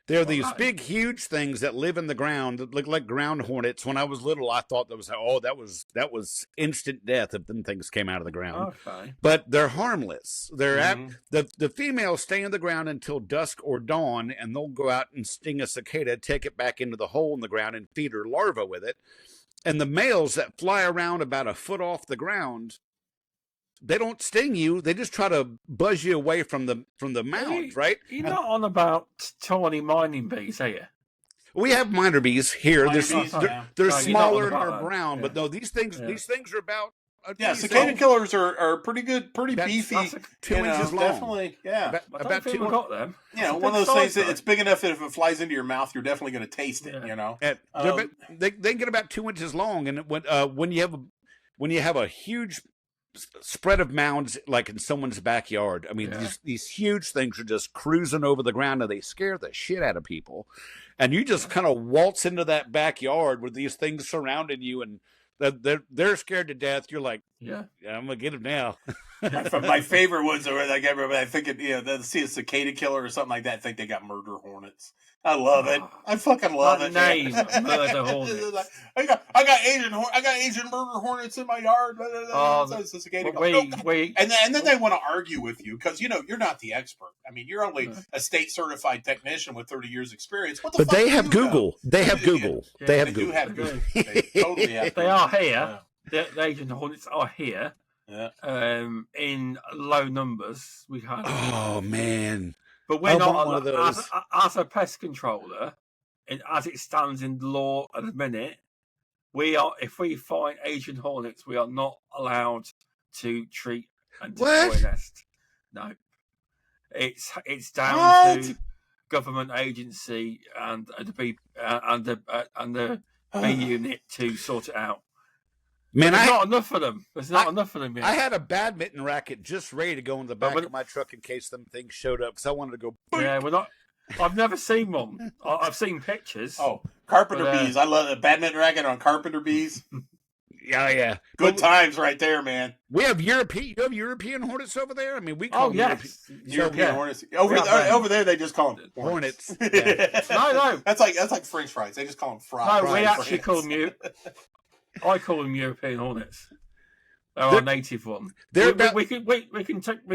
they're these big, huge things that live in the ground that look like ground hornets. When I was little, I thought that was instant death if them things came out of the ground. Okay. But they're harmless. They're the females stay in the ground until dusk or dawn, and they'll go out and sting a cicada, take it back into the hole in the ground, and feed her larva with it. And the males that fly around about a foot off the ground, they don't sting you. They just try to buzz you away from the mound, right? You're not on about tiny mining bees, are you? We have miner bees here. They're smaller and are brown, but no, these things are about. Cicada killers are pretty good, pretty beefy. 2 inches long. Definitely, yeah. About 2. We got them. One of those things that it's big enough that if it flies into your mouth, you're definitely going to taste it. They get about 2 inches long, and when you have a huge spread of mounds like in someone's backyard, I mean, these huge things are just cruising over the ground, and they scare the shit out of people. And you just kind of waltz into that backyard with these things surrounding you, and they're scared to death. You're like, I'm gonna get them now. My favorite ones are like everybody. I think they'll see a cicada killer or something like that. I think they got murder hornets. I love it. I fucking love it. Name murder hornets. I got Asian murder hornets in my yard. It's a cicada killer. And then they want to argue with you because you're not the expert. I mean, you're only a state certified technician with 30 years experience. But they have Google. They have Google. They have Google. They totally have. They are here. The Asian hornets are here. Yeah. In low numbers, we have. Oh man! But we're not one of those. As a pest controller, and as it stands in the law at the minute, we are. If we find Asian hornets, we are not allowed to treat and destroy a nest. No, it's down to government agency and the bee unit to sort it out. Man, there's not enough of them. There's not enough of them yet. I had a badminton racket just ready to go in the back of my truck in case them things showed up, because I wanted to go. Boink. Yeah, we're not. I've never seen one. I've seen pictures. Oh, carpenter bees! I love a badminton racket on carpenter bees. Yeah. Good times right there, man. We have European hornets over there. I mean, we call them European hornets. Over there, they just call them hornets. Yeah. No. That's like French fries. They just call them fries. No, we actually call them I call them European hornets. They're our native one. We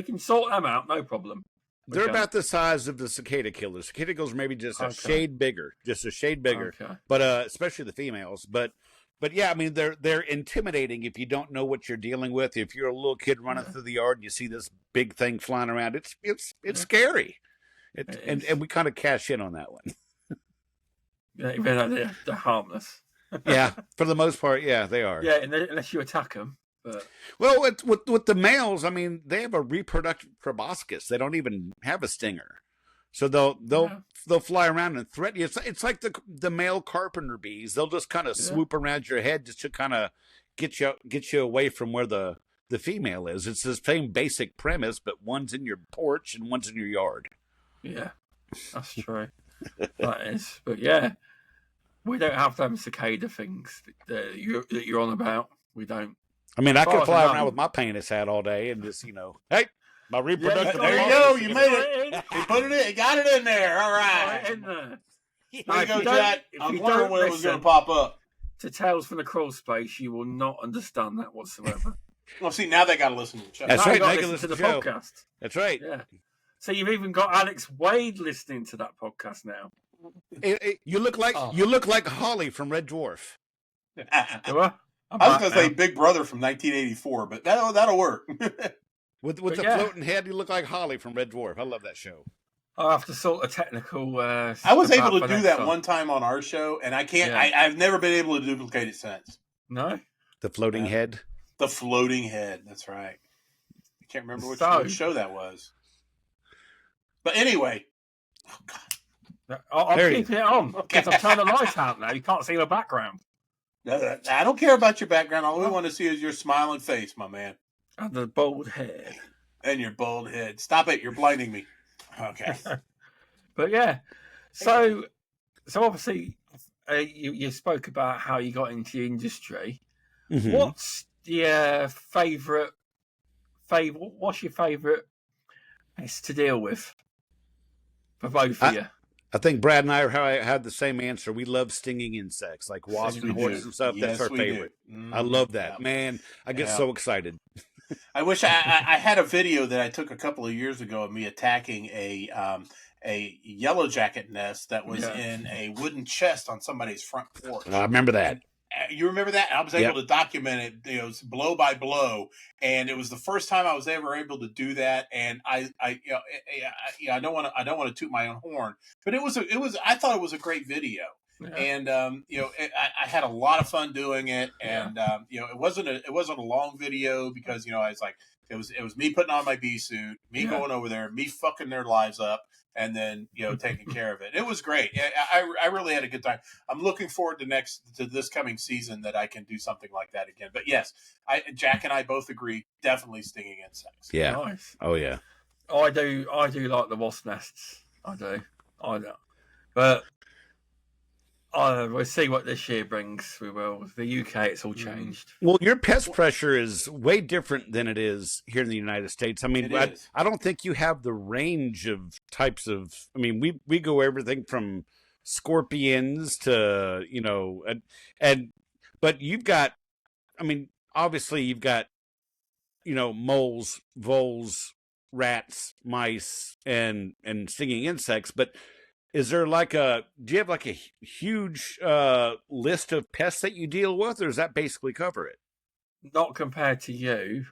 can sort them out, no problem. They're about the size of the cicada killers. Cicada killers maybe just a shade bigger, Okay. But especially the females. But yeah, I mean they're intimidating if you don't know what you're dealing with. If you're a little kid running through the yard and you see this big thing flying around, it's scary. And we kind of cash in on that one. Yeah, they're harmless. Yeah, for the most part, yeah, they are. Yeah, unless you attack them. But... Well, with the males, I mean, they have a reproductive proboscis. They don't even have a stinger, so they'll fly around and threaten you. It's like the male carpenter bees. They'll just kind of swoop around your head just to kind of get you away from where the female is. It's the same basic premise, but one's in your porch and one's in your yard. Yeah, that's true. That is, but yeah. We don't have them cicada things that you're on about. We don't. I mean, I could fly around with my penis hat all day and just, hey, my reproductive. There you go. You made it. You put it in. You got it in there. All right. In there. There you go, Jack. I'm wondering when it was going to pop up. To Tales from the Crawlspace, you will not understand that whatsoever. Well, see, now they got to listen to the show. That's Now right. you got They to can listen to listen the to the show. podcast. That's right. Yeah. So you've even got Alex Wade listening to that podcast now. You look like Holly from Red Dwarf. Do I? I was going to say Big Brother from 1984, but that'll work. With the floating head, you look like Holly from Red Dwarf. I love that show. I'll have to sort of technical. I was able to do that one time on our show, and I can't. Yeah. I've never been able to duplicate it since. No, the floating head. The floating head. That's right. I can't remember which show that was. But anyway, oh God, I'll keep it on because I've turned the lights out now. You can't see the background. I don't care about your background. All we want to see is your smiling face, my man, and the bald head. And your bald head. Stop it! You're blinding me. Okay. But yeah, so obviously you spoke about how you got into the industry. Mm-hmm. What's your favorite? What's your favorite pest to deal with for both of you? I think Brad and I had the same answer. We love stinging insects like wasps and hornets and stuff. Yes, that's our favorite. Mm-hmm. I love that. Yeah. Man, I get so excited. I wish I had a video that I took a couple of years ago of me attacking a yellow jacket nest that was in a wooden chest on somebody's front porch. I remember that. You remember that? I was able to document it, blow by blow, and it was the first time I was ever able to do that. And I don't want to toot my own horn, but I thought it was a great video. Yeah. And I had a lot of fun doing it, and it wasn't a long video because I was like it was me putting on my bee suit, me going over there, me fucking their lives up, and then taking care of it. It was great. I really had a good time. I'm looking forward to this coming season that I can do something like that again. But yes, Jack and I both agree, definitely stinging insects. Yeah. Nice. Oh yeah. I do like the wasp nests. I do. But we'll see what this year brings. We will. The UK, it's all changed. Well, your pest pressure is way different than it is here in the United States. I mean, I don't think you have the range of types of. I mean, we go everything from scorpions to but you've got. I mean, obviously you've got moles, voles, rats, mice, and stinging insects, but. Do you have like a huge list of pests that you deal with, or does that basically cover it? Not compared to you.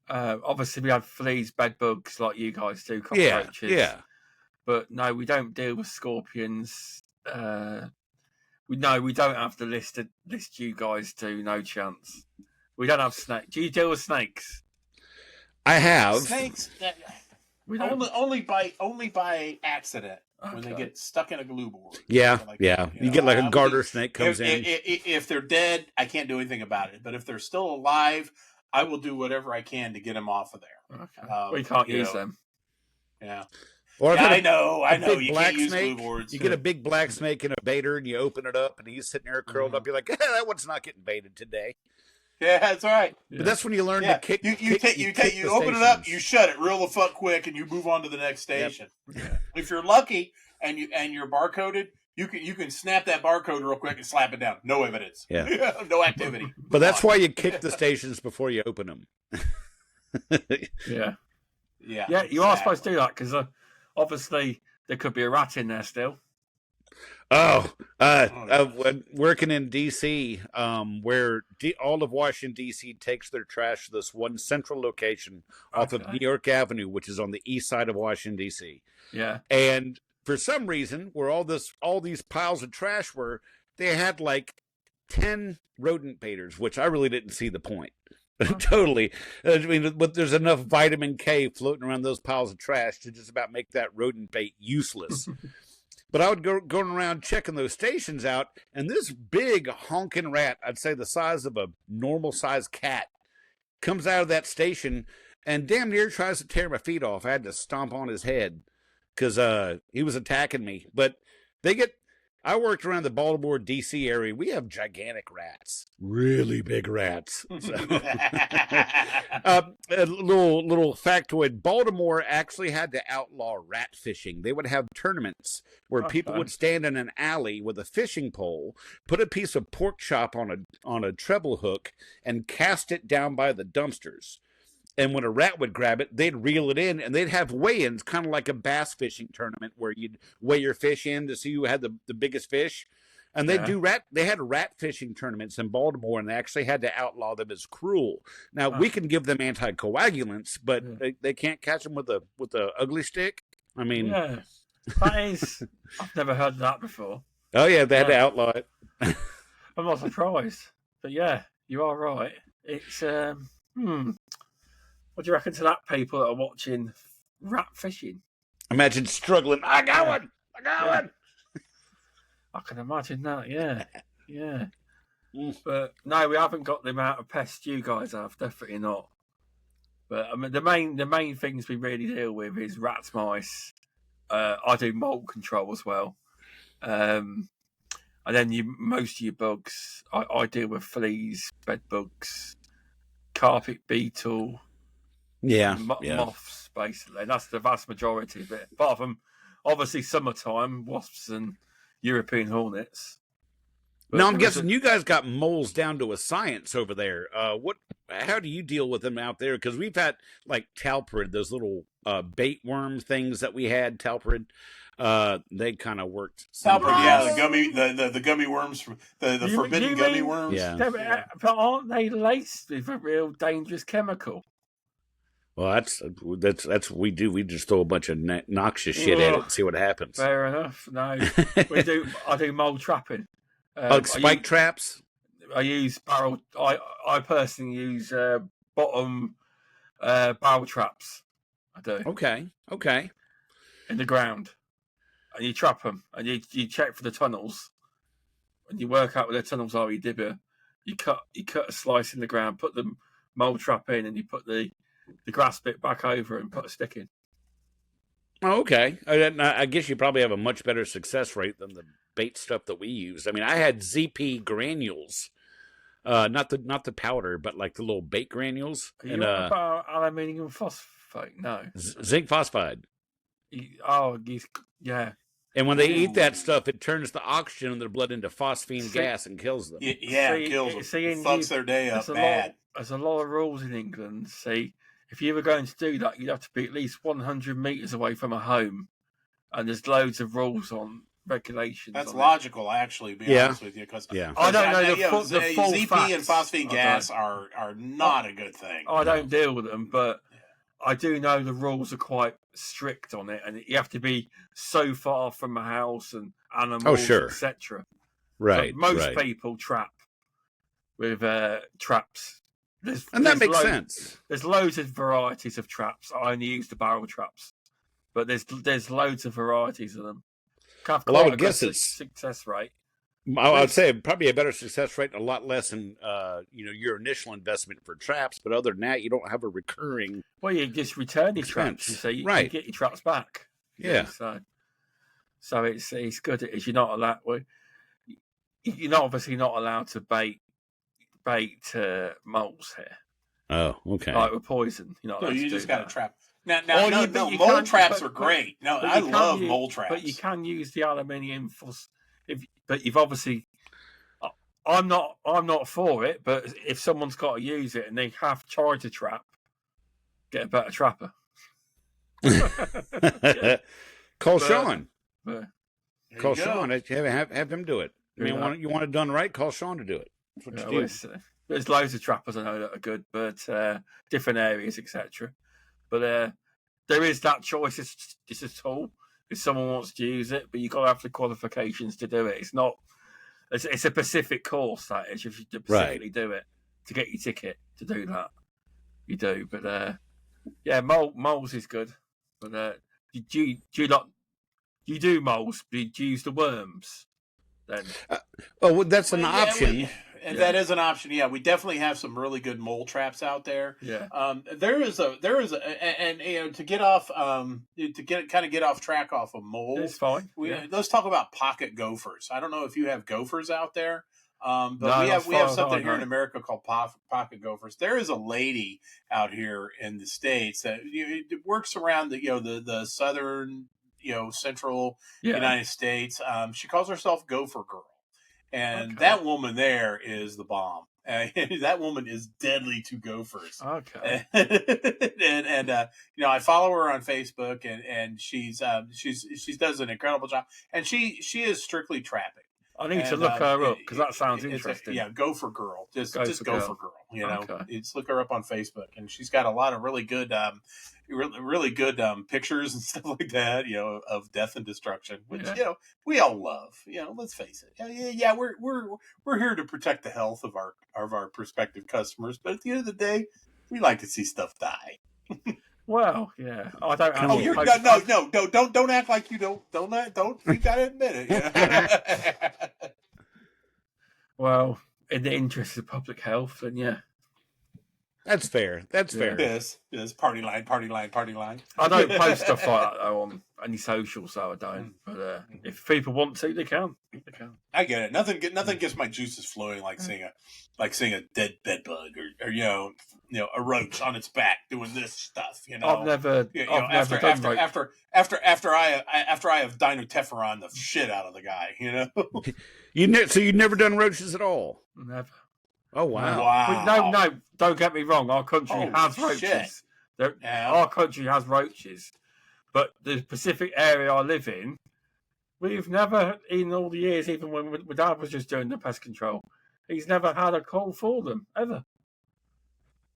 Obviously, we have fleas, bed bugs like you guys do, cockroaches. Yeah. But no, we don't deal with scorpions. We don't have the list you guys do. No chance. We don't have snakes. Do you deal with snakes? I have snakes. Only by accident. Okay. When they get stuck in a glue board. Yeah. You get like a garter snake comes in. If they're dead, I can't do anything about it. But if they're still alive, I will do whatever I can to get them off of there. Okay. We can't use them. Yeah. Or I know. You can't use glue boards. You get a big black snake in a baiter and you open it up and he's sitting there curled up. You're like, that one's not getting baited today. Yeah, that's right. But that's when you learn to kick. You open it up, you shut it real the fuck quick, and you move on to the next station. Yep. If you're lucky and you're barcoded, you can snap that barcode real quick and slap it down. No evidence. Yeah. No activity. But that's why you kick the stations before you open them. Yeah. Yeah. Yeah. You are supposed to do that because obviously there could be a rat in there still. Working in D.C., where all of Washington, D.C. takes their trash to this one central location off of New York Avenue, which is on the east side of Washington, D.C. Yeah. And for some reason, where all these piles of trash were, they had like 10 rodent baiters, which I really didn't see the point. Totally. I mean, but there's enough vitamin K floating around those piles of trash to just about make that rodent bait useless. But I would go going around checking those stations out, and this big honking rat, I'd say the size of a normal-sized cat, comes out of that station and damn near tries to tear my feet off. I had to stomp on his head because he was attacking me. But they get I worked around the Baltimore, D.C. area. We have gigantic rats, really big rats. So. A little factoid: Baltimore actually had to outlaw rat fishing. They would have tournaments where people would stand in an alley with a fishing pole, put a piece of pork chop on a treble hook, and cast it down by the dumpsters. And when a rat would grab it, they'd reel it in, and they'd have weigh-ins, kind of like a bass fishing tournament where you'd weigh your fish in to see who had the biggest fish. And they had rat fishing tournaments in Baltimore, and they actually had to outlaw them as cruel. Now we can give them anticoagulants, but they can't catch them with a ugly stick. I mean, that is, I've never heard that before. Oh yeah, they had to outlaw it. I'm not surprised, but yeah, you are right. It's what do you reckon to that, people that are watching rat fishing? Imagine struggling. I got one. I can imagine that, yeah. But no, we haven't got the amount of pests you guys have, definitely not. But I mean, the main things we really deal with is rats, mice. I do mold control as well. And then most of your bugs, I deal with fleas, bed bugs, carpet beetle. Moths, basically. That's the vast majority of it. Apart from, obviously, summertime, wasps and European hornets. But now, I'm guessing you guys got moles down to a science over there. How do you deal with them out there? Because we've had, like, talprid, those little bait worm things that we had, talprid. They kind of worked. Talprid, the gummy worms, the forbidden gummy worms. Yeah. But aren't they laced with a real dangerous chemical? Well, that's what we do. We just throw a bunch of noxious shit at it and see what happens. Fair enough. No, I do mold trapping. Spike traps. I use barrel. I personally use bottom barrel traps. I do. Okay. In the ground, and you trap them, and you check for the tunnels, and you work out where the tunnels are. You dibber. You cut a slice in the ground, put the mold trap in, and you put the grass bit back over and put a stick in. Oh, okay. I guess you probably have a much better success rate than the bait stuff that we use. I mean, I had ZP granules, not the powder, but like the little bait granules. Are you on about aluminium phosphate? No, zinc phosphide. Yeah. And when they eat that stuff, it turns the oxygen in their blood into phosphine gas and kills them. It kills them. It fucks their day up bad. There's a lot of rules in England. See, if you were going to do that, you'd have to be at least 100 metres away from a home. And there's loads of rules on regulations. That's logical, actually, to be honest with you. Because I don't know the full ZP facts. and phosphine gas are not a good thing. I don't deal with them, but I do know the rules are quite strict on it. And you have to be so far from a house and animals, etc. Right. So most people trap with traps. That makes sense. There's loads of varieties of traps. I only use the barrel traps, but there's loads of varieties of them. Well, I would guess it's success rate. I would say probably a better success rate and a lot less in your initial investment for traps. But other than that, you don't have a recurring. Well, you just return your traps. You say you can get your traps back. Yeah. So it's good. You're not allowed. You're obviously not allowed to bait moles here. Oh, okay. Like with poison, you just got to trap. Now, mold traps are great. No, I love mold traps. But you can use the aluminium but you've obviously. I'm not for it, but if someone's got to use it and they have charged a trap, get a better trapper. Call Shaun. Call Shaun. Have him do it. I mean, you want it done right, call Shaun to do it. That's what you do. There's loads of trappers I know that are good, but different areas, etc. But there is that choice. It's a tool if someone wants to use it, but you've got to have the qualifications to do it. It's not. It's a specific course that is. If you specifically do it to get your ticket to do that, you do. But moles is good. But do you do moles? Do you use the worms? Then that's an option. That is an option. Yeah, we definitely have some really good mole traps out there. Yeah. There is a, and to get off, get off track off of moles. It's fine. Let's talk about pocket gophers. I don't know if you have gophers out there. But No, we have something here no. in America called pocket gophers. There is a lady out here in the States that works around the southern, central United States. She calls herself Gopher Girl, and that woman there is the bomb. That woman is deadly to gophers. Okay. and I follow her on Facebook, and she's does an incredible job, and she is strictly trapping. I need to look her up because that sounds interesting. Gopher Girl. Just Gopher Girl. Okay. Just look her up on Facebook, and she's got a lot of really good, really good pictures and stuff like that. Of death and destruction, which we all love. Let's face it. Yeah, we're here to protect the health of our prospective customers, but at the end of the day, we like to see stuff die. Well, yeah, I don't. Don't act like you don't. You gotta admit it. Well, in the interest of public health, then yeah, that's fair. That's fair. Yes, party line. I don't post stuff like that though on any social, so I don't. But if people want to, they can. I get it. Nothing gets my juices flowing like seeing a dead bed bug or a roach on its back doing this stuff. I've never done roach. After I have dinotefuron the shit out of the guy. So you've never done roaches at all? Never. Oh wow! No, don't get me wrong. Our country has roaches. Our country has roaches, but the Pacific area I live in, we've never, in all the years, even when my dad was just doing the pest control, he's never had a call for them ever.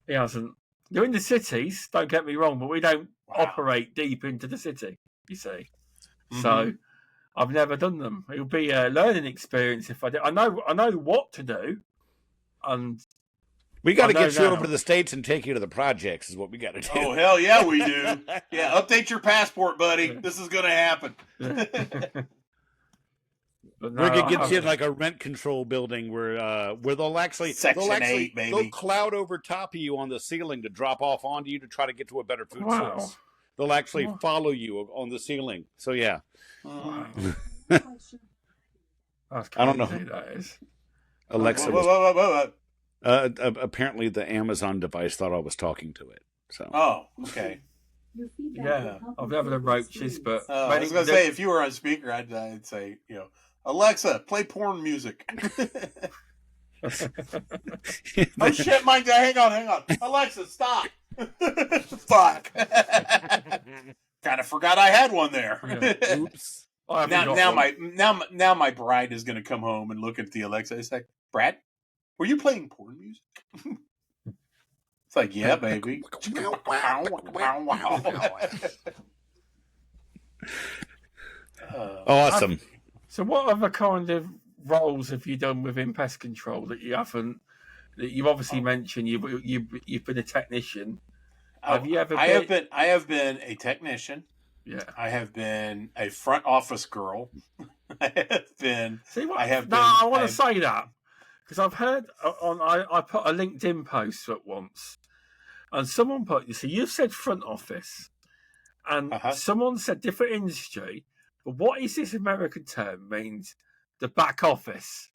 He hasn't. You're in the cities. Don't get me wrong, but we don't operate deep into the city. You see, so I've never done them. It would be a learning experience if I did. I know what to do. And we got to get you over to the States and take you to the projects is what we got to do. Oh, hell yeah, we do. Yeah, update your passport, buddy. This is going to happen. We're going to get you in like a rent control building where they'll actually Section 8, baby. They'll cloud over top of you on the ceiling to drop off onto you to try to get to a better food source. They'll actually follow you on the ceiling. So yeah. Wow. I don't know. That is. Alexa apparently the Amazon device thought I was talking to it. So. Oh, okay. Yeah, I've never done roaches, but I was going to say if you were on speaker, I'd say Alexa, play porn music. Oh shit, Mike! Hang on. Alexa, stop. Fuck. Kind of forgot I had one there. Yeah. Oops. Now my bride is going to come home and look at the Alexa and say, "Brad, were you playing porn music?" It's like, yeah, baby. Awesome. So what other kind of roles have you done within pest control that you haven't? That you've obviously mentioned you've been a technician. Have you ever? I have been a technician. Yeah. I have been a front office girl. I want to say that because I've heard I put a LinkedIn post at once, and someone put you've said front office, and someone said different industry. But what is this American term means? The back office,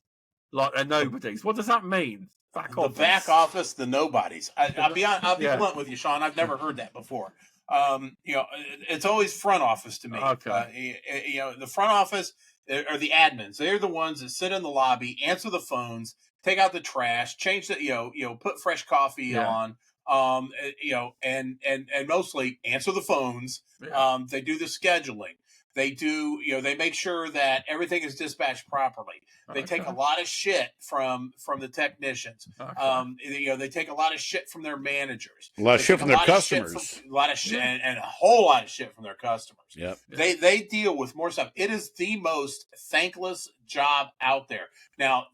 like they're nobodies. What does that mean? Back office. The back office, the nobodies. I'll be blunt with you, Shaun. I've never heard that before. It's always front office to me. Okay. The front office are the admins. They're the ones that sit in the lobby, answer the phones, take out the trash, change the put fresh coffee on. And mostly answer the phones. Yeah. They do the scheduling. They do, they make sure that everything is dispatched properly. They take a lot of shit from the technicians. Okay. They take a lot of shit from their managers. A lot of shit from their customers. A lot of shit and a whole lot of shit from their customers. Yep. They deal with more stuff. It is the most thankless job out there. Now,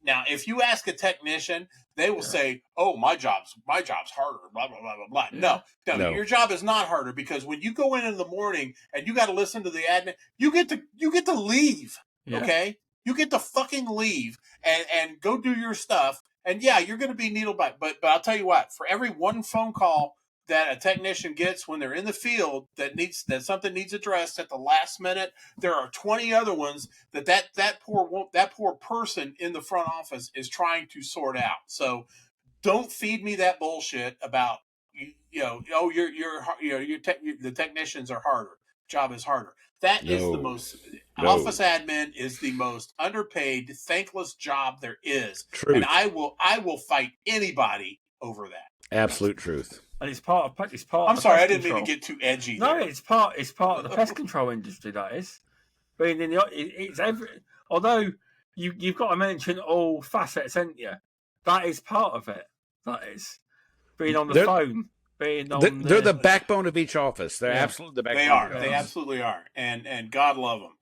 if you ask a technician, they will say, "Oh, my job's harder." Blah blah blah blah blah. Yeah. No, your job is not harder because when you go in the morning and you got to listen to the admin, you get to leave. Yeah. Okay, You get to fucking leave and go do your stuff. And yeah, you're going to be needle bite. But I'll tell you what, for every one phone call that a technician gets when they're in the field that something needs addressed at the last minute, there are 20 other ones that poor person in the front office is trying to sort out. So don't feed me that bullshit about the technicians are harder. Job is harder. That is the most office admin is the most underpaid, thankless job there is. Truth. And I will fight anybody over that. Absolute truth. And it's part of I'm sorry, I didn't mean to get too edgy. No, there. it's part of the pest control industry. That is, being in it's every. Although you've got to mention all facets, ain't you? That is part of it. That is being on the phone. They're the backbone of each office. They're absolutely the backbone. They are. They absolutely are. And God love them.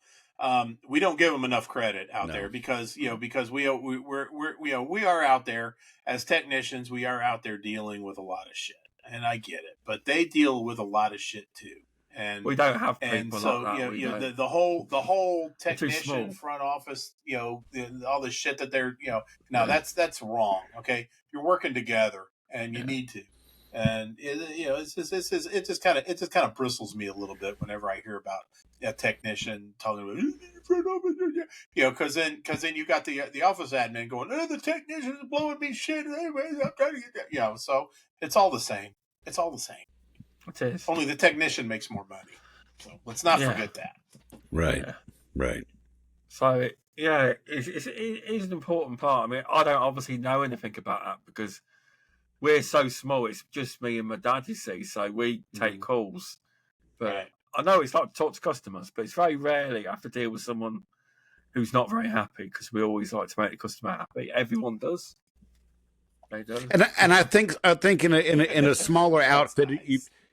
We don't give them enough credit out there because we are out there as technicians. We are out there dealing with a lot of shit, and I get it. But they deal with a lot of shit too. And we don't have people and so like that. The whole technician front office, all the shit that they're that's wrong. Okay, you're working together, and you need to. And it just kind of bristles me a little bit whenever I hear about a technician talking about because then you got the office admin going, the technician is blowing me shit. Anyways, I'm trying to get that. So it's all the same. It's all the same. It is. Only the technician makes more money. So let's not forget that. Right. Right. So it's an important part. I mean, I don't obviously know anything about that because we're so small. It's just me and my dad, you see. So we take calls, but I know it's like to talk to customers, but it's very rarely I have to deal with someone who's not very happy because we always like to make the customer happy. Everyone does. They do. And I think in a smaller outfit,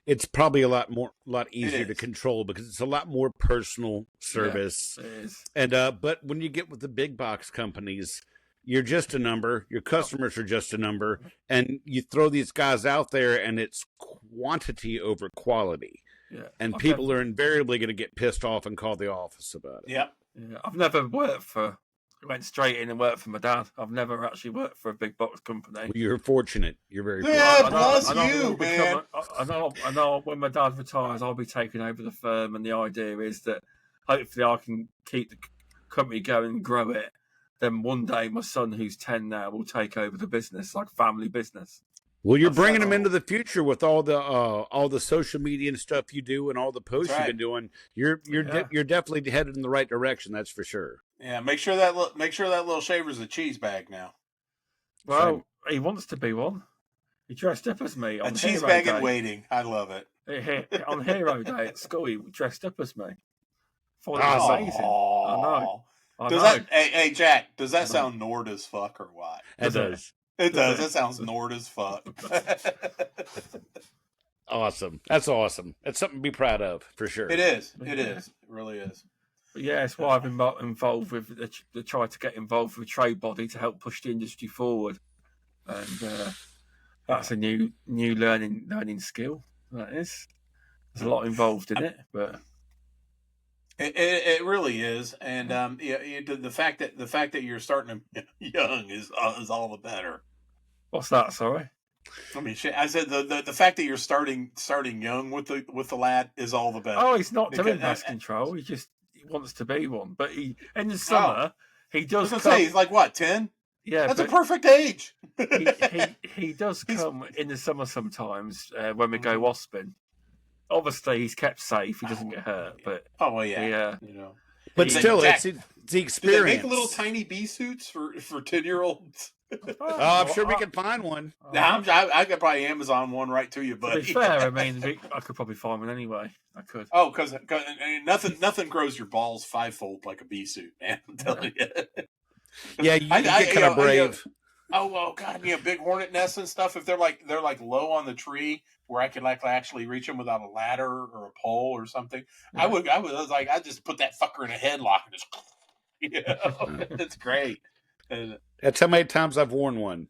it's probably a lot easier to control because it's a lot more personal service. Yeah, it is. And but when you get with the big box companies, you're just a number. Your customers are just a number, and you throw these guys out there, and it's quantity over quality. Yeah, and people are invariably going to get pissed off and call the office about it. Yep. Yeah, I've never went straight in and worked for my dad. I've never actually worked for a big box company. Well, you're fortunate. You're very fortunate. Yeah, bless you, man. I know when my dad retires, I'll be taking over the firm, and the idea is that hopefully I can keep the company going and grow it. Then one day, my son, who's 10 now, will take over the business, like family business. Well, you're bringing them into the future with all the social media and stuff you do, and all the posts you've been doing. You're definitely headed in the right direction. That's for sure. Yeah, make sure that little shaver's a cheese bag now. Well, he wants to be one. He dressed up as me on a cheese bag in waiting. I love it. On Hero Day at school, he dressed up as me. Thought it was amazing. I know. Hey Jack, does that sound Nord as fuck or what? It does. It does. That sounds Nord as fuck. Awesome. That's awesome. That's something to be proud of, for sure. It is. It is. It really is. But yeah, it's why I've been involved with the try to get involved with trade body to help push the industry forward, and that's a new learning skill. That is. There's a lot involved in it, but. It really is, and the fact that you're starting young is all the better. What's that? Sorry. I mean, I said the fact that you're starting young with the lad is all the better. Oh, he's not doing pest control. He wants to be one, but in the summer he does. I was gonna say he's like what 10? Yeah, that's a perfect age. he does come in the summer sometimes when we go wasping. Obviously, he's kept safe. He doesn't get hurt, but But still, it's the experience. Do they make little tiny bee suits for 10-year-olds? I'm sure we can find one. I could probably Amazon one right to you, buddy. To be fair, I mean, I could probably find one anyway. I could. Oh, because nothing grows your balls fivefold like a bee suit, man. I'm telling you. Yeah, you get kind of brave. Oh God, big hornet nests and stuff. If they're like low on the tree, where I could actually reach them without a ladder or a pole or something, I was like, I just put that fucker in a headlock and just, it's great. That's how many times I've worn one.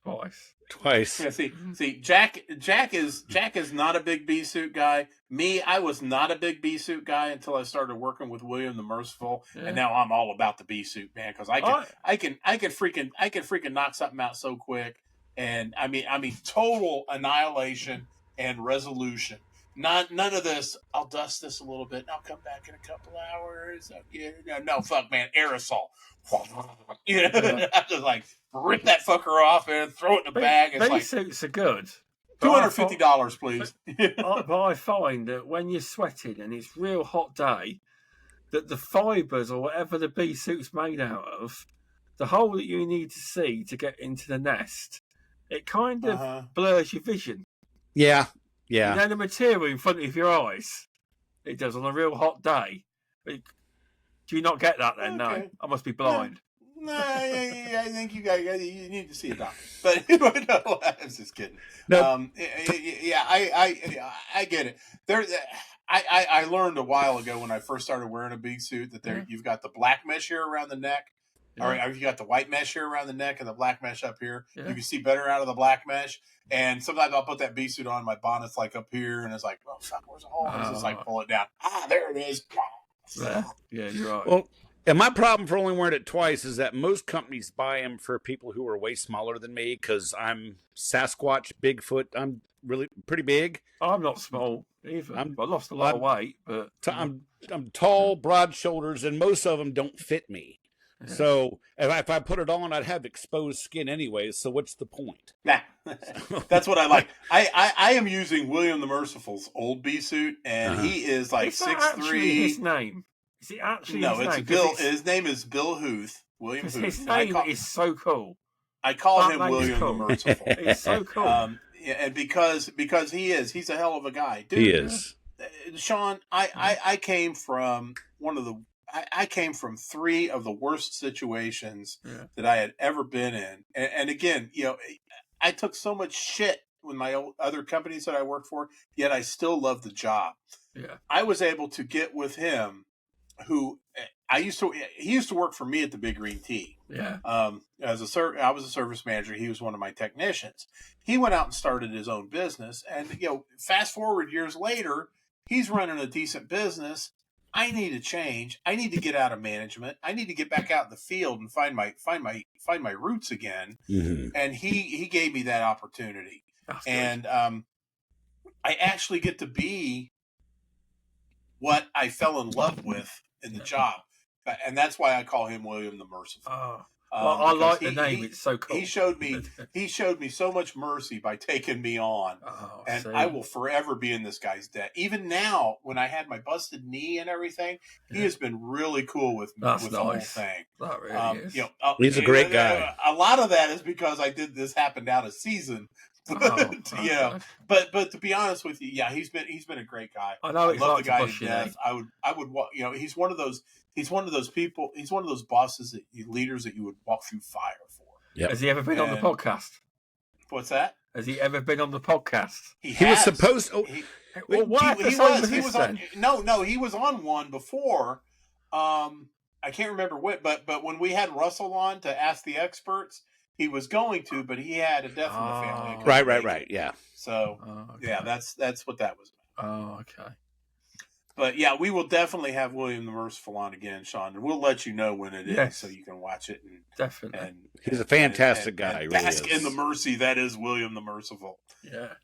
Twice. Yeah, see, Jack is not a big bee suit guy. Me, I was not a big bee suit guy until I started working with William the Merciful, and now I'm all about the bee suit, man. Because I can freaking knock something out so quick, and I mean total annihilation and resolution. None of this. I'll dust this a little bit, and I'll come back in a couple hours. No, fuck, man, aerosol. I'm just like rip that fucker off and throw it in a bag. It's bee suits are good. $250, please. But I find that when you're sweating and it's real hot day, that the fibres or whatever the bee suit's made out of, the hole that you need to see to get into the nest, it kind of blurs your vision. Yeah. You know the material in front of your eyes. It does on a real hot day. Do you not get that then? Okay. No, I must be blind. No, I think you need to see a doctor. But no, I was just kidding. No. I get it. I learned a while ago when I first started wearing a bee suit that you've got the black mesh here around the neck. Or you got the white mesh here around the neck and the black mesh up here. Yeah. You can see better out of the black mesh. And sometimes I'll put that bee suit on, my bonnet's like up here, and it's like, oh fuck, where's the hole? And it's just like pull it down. There it is. Yeah, you're right. Well, and my problem for only wearing it twice is that most companies buy them for people who are way smaller than me because I'm Sasquatch, Bigfoot. I'm really pretty big. I'm not small either. I lost a lot of weight, but I'm tall, broad shoulders, and most of them don't fit me. Yeah. So if I put it on, I'd have exposed skin anyways. So what's the point? Nah, that's what I like. I am using William the Merciful's old bee suit, and he is like 6'3". His name? Is it actually? No, it's Bill. His name is Bill Huth. William Huth. His name is so cool. I call him William the Merciful. It's so cool. And because he's a hell of a guy, dude. He is. Shaun, I came from I came from three of the worst situations that I had ever been in. And again, I took so much shit with my other companies that I worked for, yet I still loved the job. Yeah. I was able to get with him, he used to work for me at the Big Green Tea. Yeah. I was a service manager. He was one of my technicians. He went out and started his own business. And, fast forward years later, he's running a decent business. I need a change. I need to get out of management. I need to get back out in the field and find my roots again. Mm-hmm. And he gave me that opportunity. And I actually get to be what I fell in love with in the job. And that's why I call him William the Merciful. Oh. I like the name. It's so cool. He showed me so much mercy by taking me on, I will forever be in this guy's debt. Even now, when I had my busted knee and everything, he has been really cool with me the whole thing. That really is. He's a great guy. A lot of that is because this happened out of season. But to be honest with you, he's been a great guy. I know. I love the guy to death. I would he's one of those people. He's one of those bosses leaders that you would walk through fire for. Yep. Has he ever been on the podcast? What's that? Has he ever been on the podcast? He was supposed. He was on. No, he was on one before. I can't remember what, but when we had Russell on to ask the experts, he was going to, but he had a death in the family. Right. Yeah. So that's what that was about. Oh, okay. But we will definitely have William the Merciful on again, Shaun, and we'll let you know when it is, so you can watch it. Definitely. And he's a fantastic guy. And bask in the mercy that is William the Merciful. Yeah,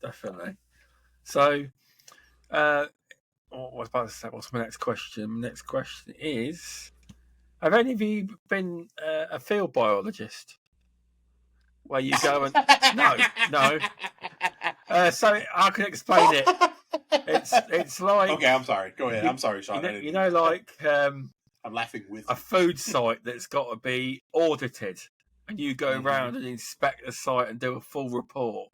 definitely. So, what was about to say? What's my next question? My next question is: have any of you been a field biologist? Where you go and no. So I can explain it. It's like okay. I'm sorry. Go ahead. I'm sorry, Shaun. I'm laughing with a food site that's got to be audited, and you go around and inspect the site and do a full report,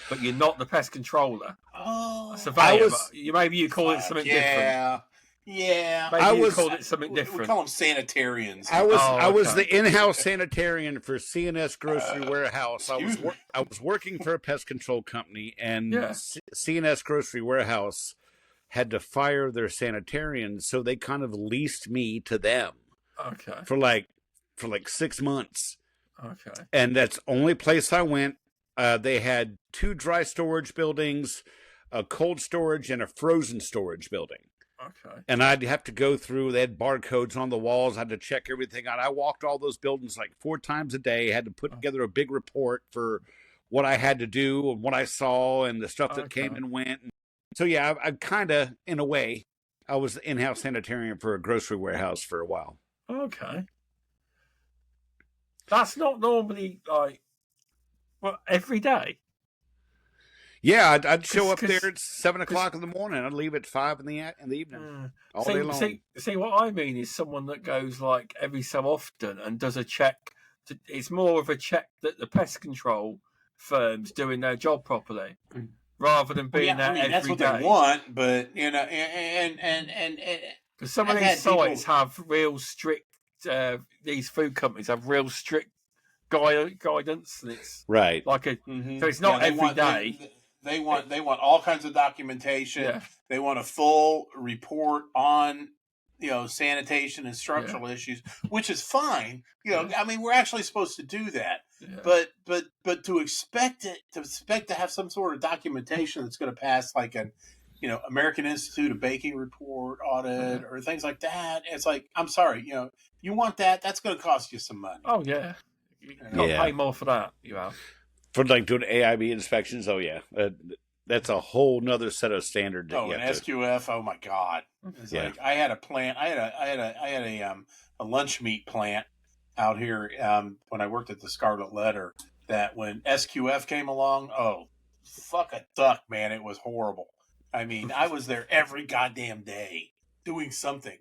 but you're not the pest controller. Oh, surveyor. Maybe you call it something different. Yeah, maybe you called it something different. We call them sanitarians. I was the in-house sanitarian for CNS Grocery Warehouse. I was working for a pest control company, and CNS Grocery Warehouse had to fire their sanitarians, so they kind of leased me to them. Okay. For like 6 months. Okay. And that's the only place I went. They had 2 dry storage buildings, a cold storage, and a frozen storage building. Okay. And I'd have to go through, they had barcodes on the walls. I had to check everything out. I walked all those buildings like 4 times a day, had to put together a big report for what I had to do and what I saw and the stuff that came and went. So, yeah, I kind of, in a way, I was the in-house sanitarian for a grocery warehouse for a while. Okay. That's not normally like, well, every day. Yeah, I'd show up there at 7 o'clock in the morning. I'd leave at 5 in the evening, all day long. See, what I mean is someone that goes like every so often and does a check. It's more of a check that the pest control firms doing their job properly, rather than being there every day. That's what they want, but and because some of these sites have real strict. These food companies have real strict guidance, and it's right. Like a so it's not every day. They want all kinds of documentation. Yeah. They want a full report on sanitation and structural issues, which is fine. I mean, we're actually supposed to do that. Yeah. But to expect to have some sort of documentation that's going to pass like an American Institute of Baking report audit or things like that, it's like, I'm sorry, you want that? That's going to cost you some money. Oh yeah, you can't pay more for that. You have. For like doing AIB inspections, that's a whole nother set of standards. Oh, and SQF, oh my God! It's like I had a plant. I had a lunch meat plant out here when I worked at the Scarlet Letter. That when SQF came along, oh fuck a duck, man! It was horrible. I mean, I was there every goddamn day doing something.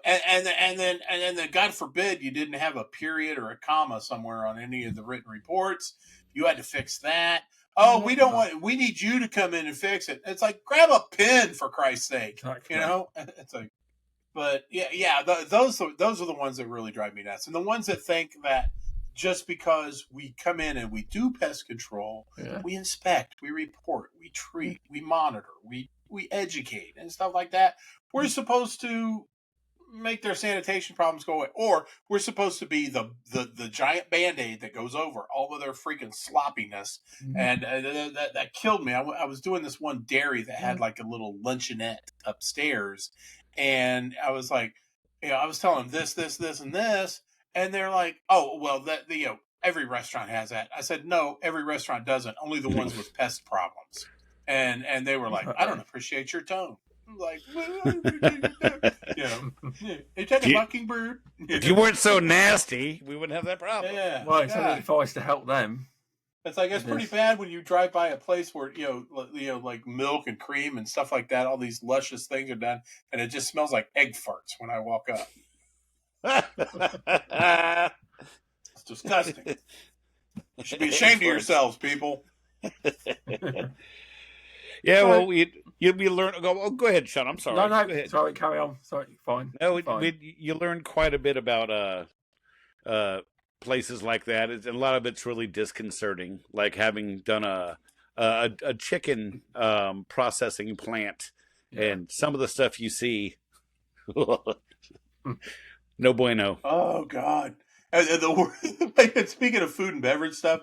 And then God forbid you didn't have a period or a comma somewhere on any of the written reports. You had to fix that. Oh, we need you to come in and fix it. It's like, grab a pen for Christ's sake. Exactly. It's like, but those are the ones that really drive me nuts. And the ones that think that just because we come in and we do pest control, we inspect, we report, we treat, we monitor, we educate and stuff like that, we're supposed to make their sanitation problems go away, or we're supposed to be the giant Band-Aid that goes over all of their freaking sloppiness. And that killed me. I was doing this one dairy that had like a little luncheonette upstairs, and I was like, I was telling them this, and this, and they're like, oh well, that every restaurant has that. I said, no, every restaurant doesn't. Only the ones with pest problems. And they were like, I don't appreciate your tone. I'm like, it's like a mockingbird. If you weren't so nasty, we wouldn't have that problem. Yeah. Well, it's only advice to help them. It's like, it's pretty bad when you drive by a place where, like milk and cream and stuff like that, all these luscious things are done, and it just smells like egg farts when I walk up. It's disgusting. You should be ashamed of yourselves, people. Yeah, well, you'll be learning. Go ahead, Shaun. I'm sorry. No, go ahead. Sorry, carry on. Sorry, fine. No, fine. You learn quite a bit about places like that. A lot of it's really disconcerting, like having done a chicken processing plant, and some of the stuff you see. No bueno. Oh God! Speaking of food and beverage stuff,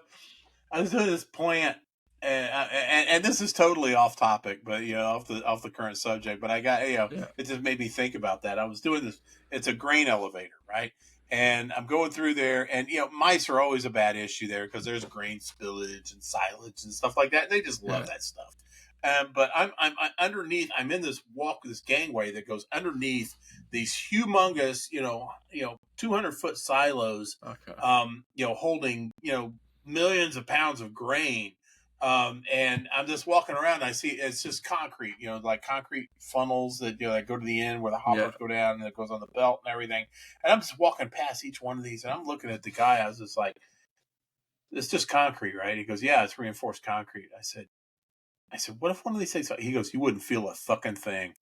I was doing this plant. And this is totally off topic, but off the current subject. But I got it just made me think about that. I was doing this. It's a grain elevator, right? And I'm going through there, and mice are always a bad issue there because there's grain spillage and silage and stuff like that. And they just love that stuff. But I'm underneath. I'm in this gangway that goes underneath these humongous 200-foot silos, holding millions of pounds of grain. And I'm just walking around and I see it's just concrete, like concrete funnels that, that go to the end where the hoppers go down and it goes on the belt and everything. And I'm just walking past each one of these and I'm looking at the guy. I was just like, it's just concrete, right? He goes, yeah, it's reinforced concrete. I said, what if one of these things, he goes, you wouldn't feel a fucking thing.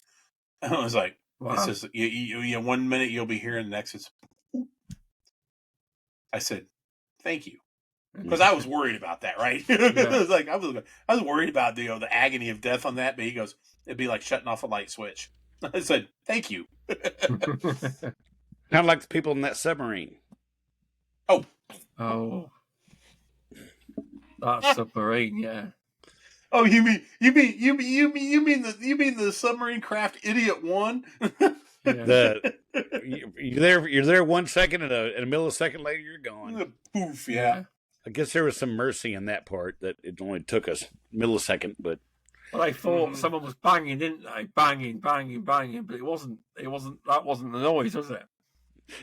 And I was like, wow. It's just, you 1 minute you'll be here and the next it's, I said, thank you. Because I was worried about that, right? It was like I was worried about the agony of death on that. But he goes, it'd be like shutting off a light switch. I said, "Thank you." Kind of like the people in that submarine. Oh Oh, that submarine, yeah. Oh, you mean the submarine craft Idiot 1? Yeah. You're there 1 second, and a millisecond later you're gone. Poof, yeah. I guess there was some mercy in that part that it only took us a millisecond, but well, they thought someone was banging, didn't they? Banging, but it wasn't. That wasn't the noise, was it?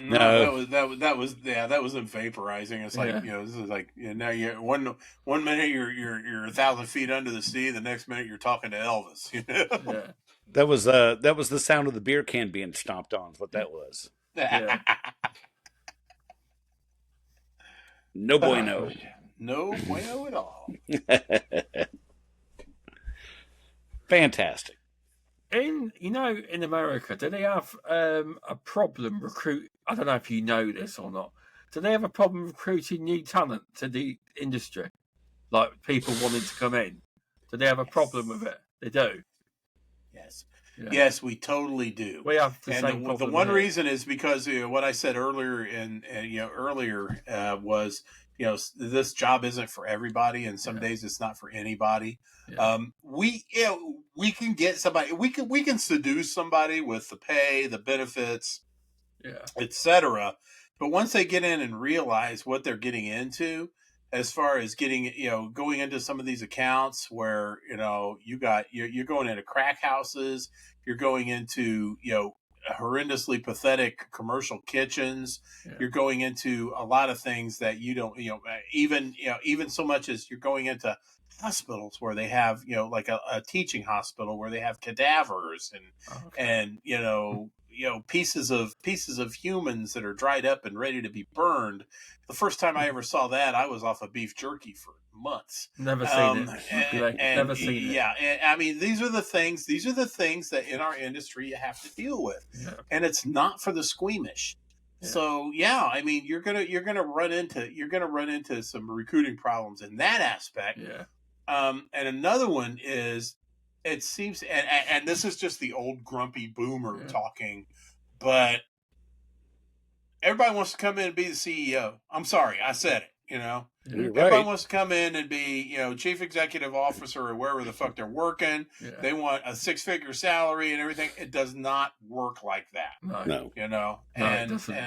No, that was them vaporizing. It's like this is like now you're one minute you're 1,000 feet under the sea, the next minute you're talking to Elvis. Yeah. That was the sound of the beer can being stomped on. Is what that was. Yeah. No bueno. No bueno at all. Fantastic. In America, do they have a problem recruit? I don't know if you know this or not. Do they have a problem recruiting new talent to the industry, like people wanting to come in? Do they have a problem with it? They do. Yes. Yeah. Yes, we totally do. We have the same problem. The one reason is because what I said earlier, was this job isn't for everybody, and some days it's not for anybody. Yeah. We can get somebody. We can seduce somebody with the pay, the benefits, etc. But once they get in and realize what they're getting into, as far as getting, going into some of these accounts where, you're going into crack houses, you're going into, horrendously pathetic commercial kitchens. Yeah. You're going into a lot of things that you don't, even so much as you're going into hospitals where they have, like a teaching hospital where they have cadavers and pieces of humans that are dried up and ready to be burned. The first time I ever saw that, I was off of beef jerky for months. Never seen it. Never seen it. Yeah, and I mean, these are the things that in our industry you have to deal with, and it's not for the squeamish. Yeah. So I mean, you're gonna run into some recruiting problems in that aspect. Yeah. And another one is, it seems, and this is just the old grumpy boomer talking, but everybody wants to come in and be the CEO. I'm sorry, I said it. Everybody wants to come in and be, chief executive officer or wherever the fuck they're working. Yeah. They want a 6-figure salary and everything. It does not work like that. No. And that's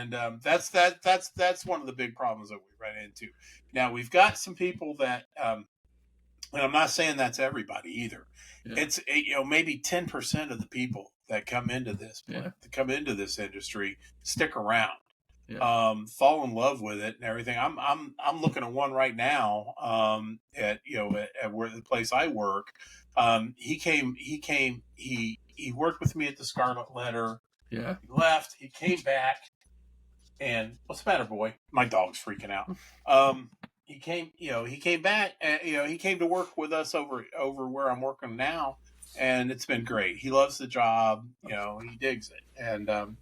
one of the big problems that we run into. Now we've got some people that, and I'm not saying that's everybody either. Yeah. It's maybe 10% of the people that come into this industry stick around. Yeah. Fall in love with it and everything. I'm looking at one right now. At where the place I work. He worked with me at the Scarlet Letter. Yeah. He left. He came back. And what's the matter, boy? My dog's freaking out. He came back. He came to work with us over where I'm working now, and it's been great. He loves the job. He digs it, and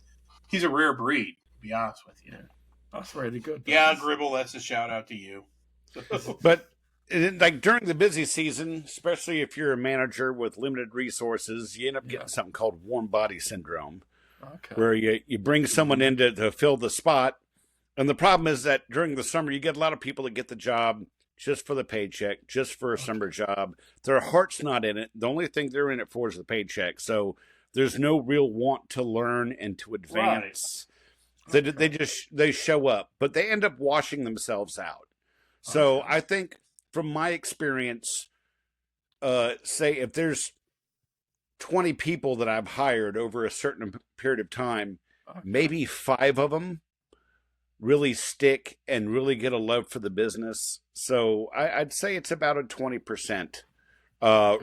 he's a rare breed. Be honest with you. Yeah. That's really good. Yeah, Gribble, that's a shout out to you. But like during the busy season, especially if you're a manager with limited resources, you end up getting something called warm body syndrome, where you bring someone in to fill the spot. And the problem is that during the summer, you get a lot of people that get the job just for the paycheck, just for a summer job. Their heart's not in it. The only thing they're in it for is the paycheck. So there's no real want to learn and to advance. Right. They show up, but they end up washing themselves out. So I think from my experience, say if there's 20 people that I've hired over a certain period of time, maybe 5 of them really stick and really get a love for the business. So I'd say it's about a 20%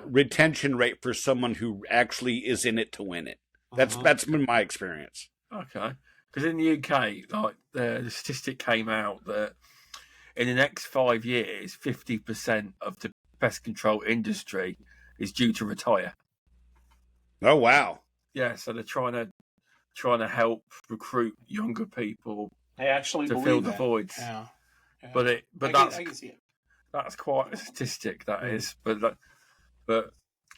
retention rate for someone who actually is in it to win it. That's been my experience. Okay. Because in the UK, like the statistic came out that in the next 5 years, 50% of the pest control industry is due to retire. Oh wow! Yeah, so they're trying to help recruit younger people. I actually to believe fill that. the voids. Yeah. But I can see it. That's quite a statistic. That is, but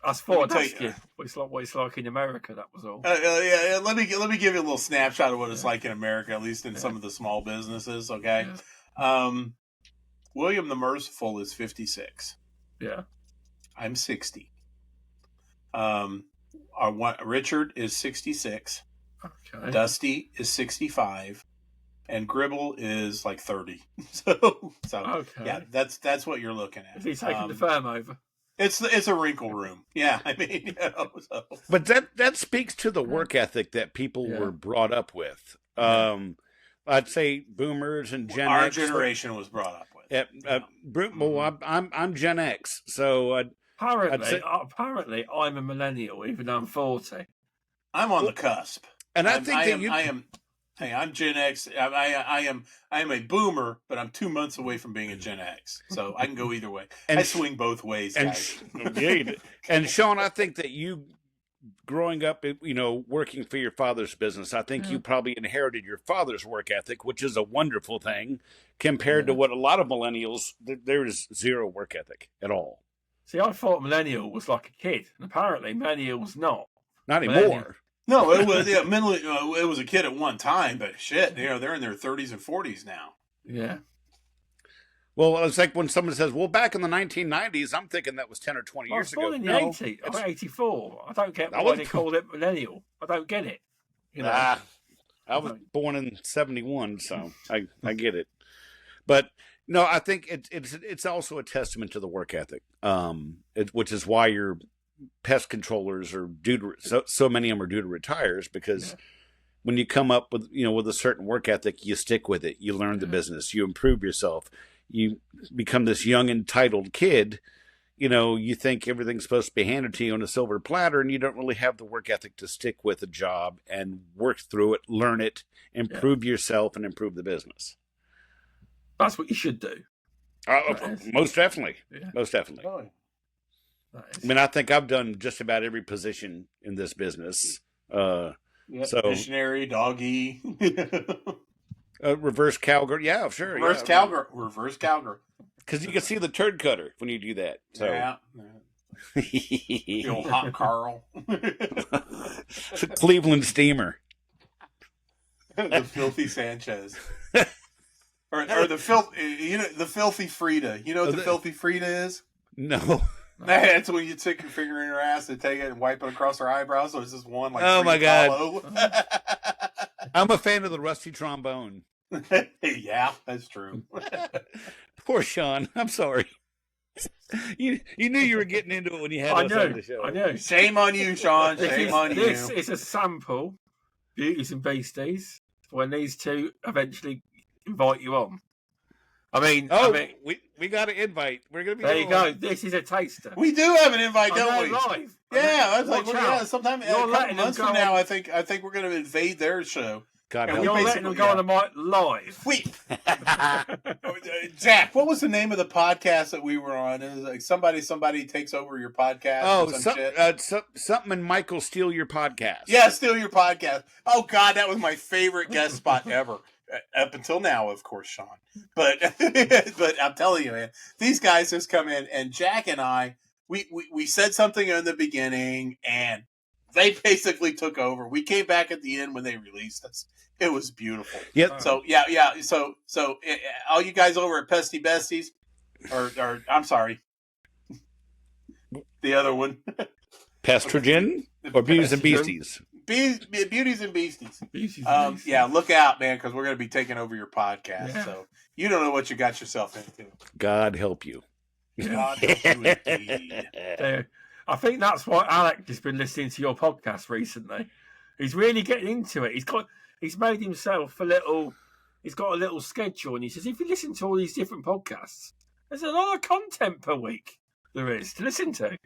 as far as ask you, what it's like in America. That was all. Let me give you a little snapshot of what it's like in America, at least in some of the small businesses. Okay, William the Merciful is 56. Yeah. I'm 60. Richard is 66. Okay. Dusty is 65. And Gribble is like 30. so okay. Yeah, that's what you're looking at. Is he taking the firm over? It's a wrinkle room. Yeah, I mean, But that speaks to the work ethic that people were brought up with. I'd say boomers and Gen Our X. Our generation was brought up with. Well, I'm Gen X, so apparently I'm a millennial, even though I'm 40. I'm on the cusp, and I am. Hey, I'm Gen X. I am a boomer, but I'm 2 months away from being a Gen X, so I can go either way. I swing both ways, guys. And Shaun, I think that you, growing up, working for your father's business, I think you probably inherited your father's work ethic, which is a wonderful thing, compared to what a lot of millennials, there is zero work ethic at all. See, I thought millennial was like a kid, and apparently millennial's not. Not anymore. No, it was mentally. It was a kid at one time, but shit, they're in their 30s and 40s now. Yeah. Well, it's like when someone says, "Well, back in the 1990s," I'm thinking that was 10 or 20 years ago. I was born in the 80s. I was 84. I don't get why they call it millennial. I don't get it. I was born in 71, so I get it. But no, I think it's also a testament to the work ethic, which is why your pest controllers are so many of them are due to retires, because when you come up with with a certain work ethic, you stick with it. You learn the business. You improve yourself. You become this young entitled kid. You think everything's supposed to be handed to you on a silver platter, and you don't really have the work ethic to stick with a job and work through it, learn it, improve yourself, and improve the business. That's what you should do. Most definitely. Yeah. Most definitely. Oh. I mean, I think I've done just about every position in this business. So missionary, doggy, reverse cowgirl. Yeah, sure. Reverse cowgirl. Because you can see the turd cutter when you do that. So. Yeah. The old hot Carl. The Cleveland steamer. The filthy Sanchez. or the the filthy Frida. You know what the filthy Frida is? No. That's when you stick your finger in her ass and take it and wipe it across her eyebrows. So it's just one like. Oh my God! I'm a fan of the rusty trombone. Yeah, that's true. Poor Shaun. I'm sorry. You knew you were getting into it when you had us on the show. I know. Shame on you, Shaun. Shame on you. This is a sample, Beauties and Beasties, when these two eventually invite you on. I mean, we got an invite. We're gonna be there. You go. This is a taster. We do have an invite, don't we? Live. Yeah, I was like, sometime a couple months from now, I think we're going to invade their show. God, and you're letting them go on the mic live. Jack, what was the name of the podcast that we were on? It was like somebody takes over your podcast. Oh, something and Michael steal your podcast. Yeah, steal your podcast. Oh God, that was my favorite guest spot ever. Up until now, of course, Shaun. But I'm telling you, man, these guys just come in, and Jack and I, we said something in the beginning, and they basically took over. We came back at the end when they released us. It was beautiful. Yep. So yeah. So all you guys over at Pesty Besties, or I'm sorry, the other one, Pestrogen or Beauties and Beasties. Beauties and Beasties. Yeah, look out, man, because we're going to be taking over your podcast. Yeah. So you don't know what you got yourself into. God help you. God help you indeed. I think that's why Alex has been listening to your podcast recently. He's really getting into it. He's made himself he's got a little schedule, and he says, if you listen to all these different podcasts, there's a lot of content per week there is to listen to.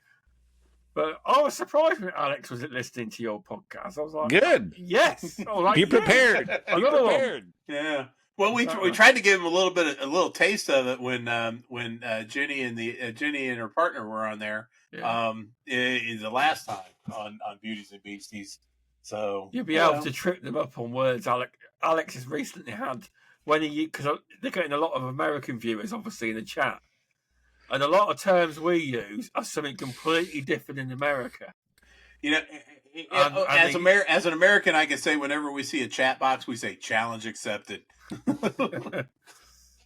But I was surprised when Alex wasn't listening to your podcast. I was like, good. Yes. Be prepared. Be prepared. Yeah. Well, we tried to give him a little taste of it when Jenny and her partner were on there. Yeah. The last time on Beauties and Beasties. So you'll be able to trip them up on words Alex has recently had because they're getting a lot of American viewers obviously in the chat. And a lot of terms we use are something completely different in America. As an American, I can say whenever we see a chat box, we say challenge accepted.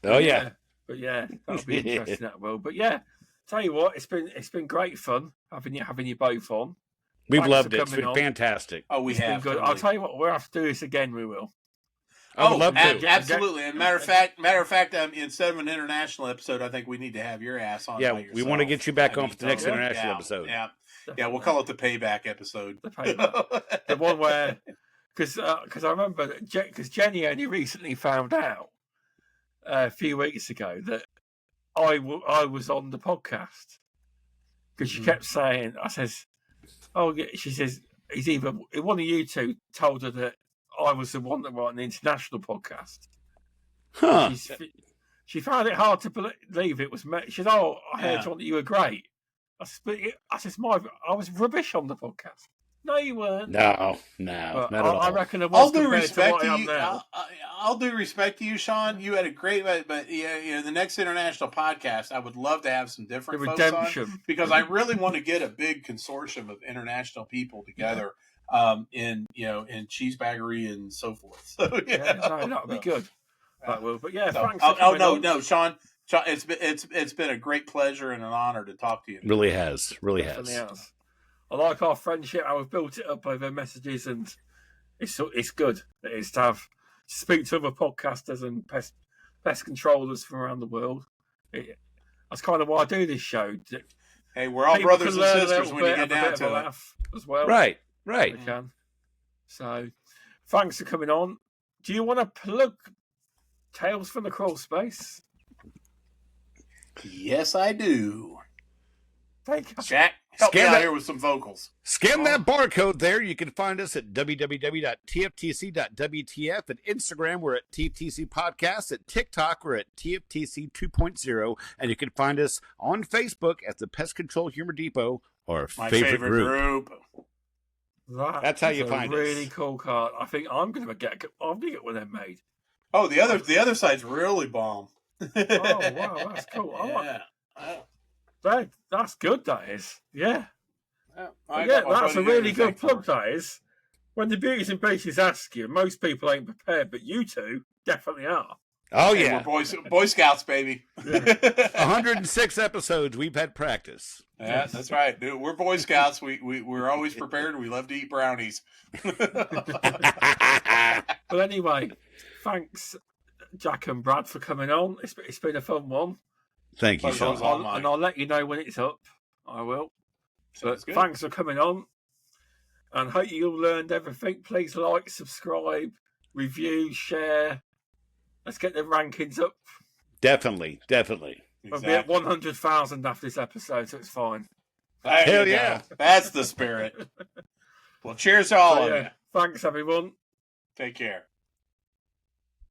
Oh yeah. But yeah, that'll be interesting. That will. But yeah, tell you what, it's been great fun having you both on. We've loved it. It's been fantastic. Oh, we have. Been good. I'll tell you what, we'll have to do this again. We will. I would love to. Absolutely. And matter of fact, instead of an international episode, I think we need to have your ass on. Yeah, we want to get you back on for the next international episode. Yeah, yeah. We'll call it the payback episode. The payback. The one where, because I remember, because Jenny only recently found out a few weeks ago that I was on the podcast, because she kept saying, I says, oh, she says, he's either one of you two told her that I was the one that wrote an international podcast. Huh. She found it hard to believe it was me. She said, oh, I heard that you were great. I said, I was rubbish on the podcast. No, you weren't. No, not at all. I reckon it was. All due respect to you. All due respect to you, Shaun. You had a great, but the next international podcast, I would love to have some different folks on, because I really want to get a big consortium of international people together, in cheesebaggery and so forth. So that'll be good. That will. But yeah, thanks. No, Shaun. It's been a great pleasure and an honor to talk to you. Really has. I like our friendship. I've built it up over messages, and it's good. It is to speak to other podcasters and pest controllers from around the world. That's kind of why I do this show. Hey, we're all brothers and sisters when you get down to it. As well. Right. We can. So, thanks for coming on. Do you want to plug Tales from the Crawlspace? Yes, I do. Thank you. Jack, help me out here with some vocals. Scan that barcode there. You can find us at www.tftc.wtf. At Instagram, we're at TFTC Podcast. At TikTok, we're at TFTC 2.0. And you can find us on Facebook at the Pest Control Humor Depot, our favorite group. That's how you find us. Really cool card. I think I'm going to get one of them made. Oh, the other side's really bomb. Oh wow, that's cool. That's good. That is, yeah. That's a really good plug. That is. When the Beauties and Beasties ask you, most people ain't prepared, but you two definitely are. Oh yeah, we're Boy Scouts, baby. 106 episodes. We've had practice. Yeah, that's right, dude. We're Boy Scouts. We're always prepared. We love to eat brownies. Well, anyway, thanks, Jack and Brad, for coming on. It's been a fun one. Thank you, Shaun. And I'll let you know when it's up. I will. But thanks for coming on. And hope you all learned everything. Please like, subscribe, review, share. Let's get the rankings up. Definitely. We'll be at 100,000 after this episode, so it's fine. Hell yeah. That's the spirit. Well, cheers to all of you. Thanks, everyone. Take care.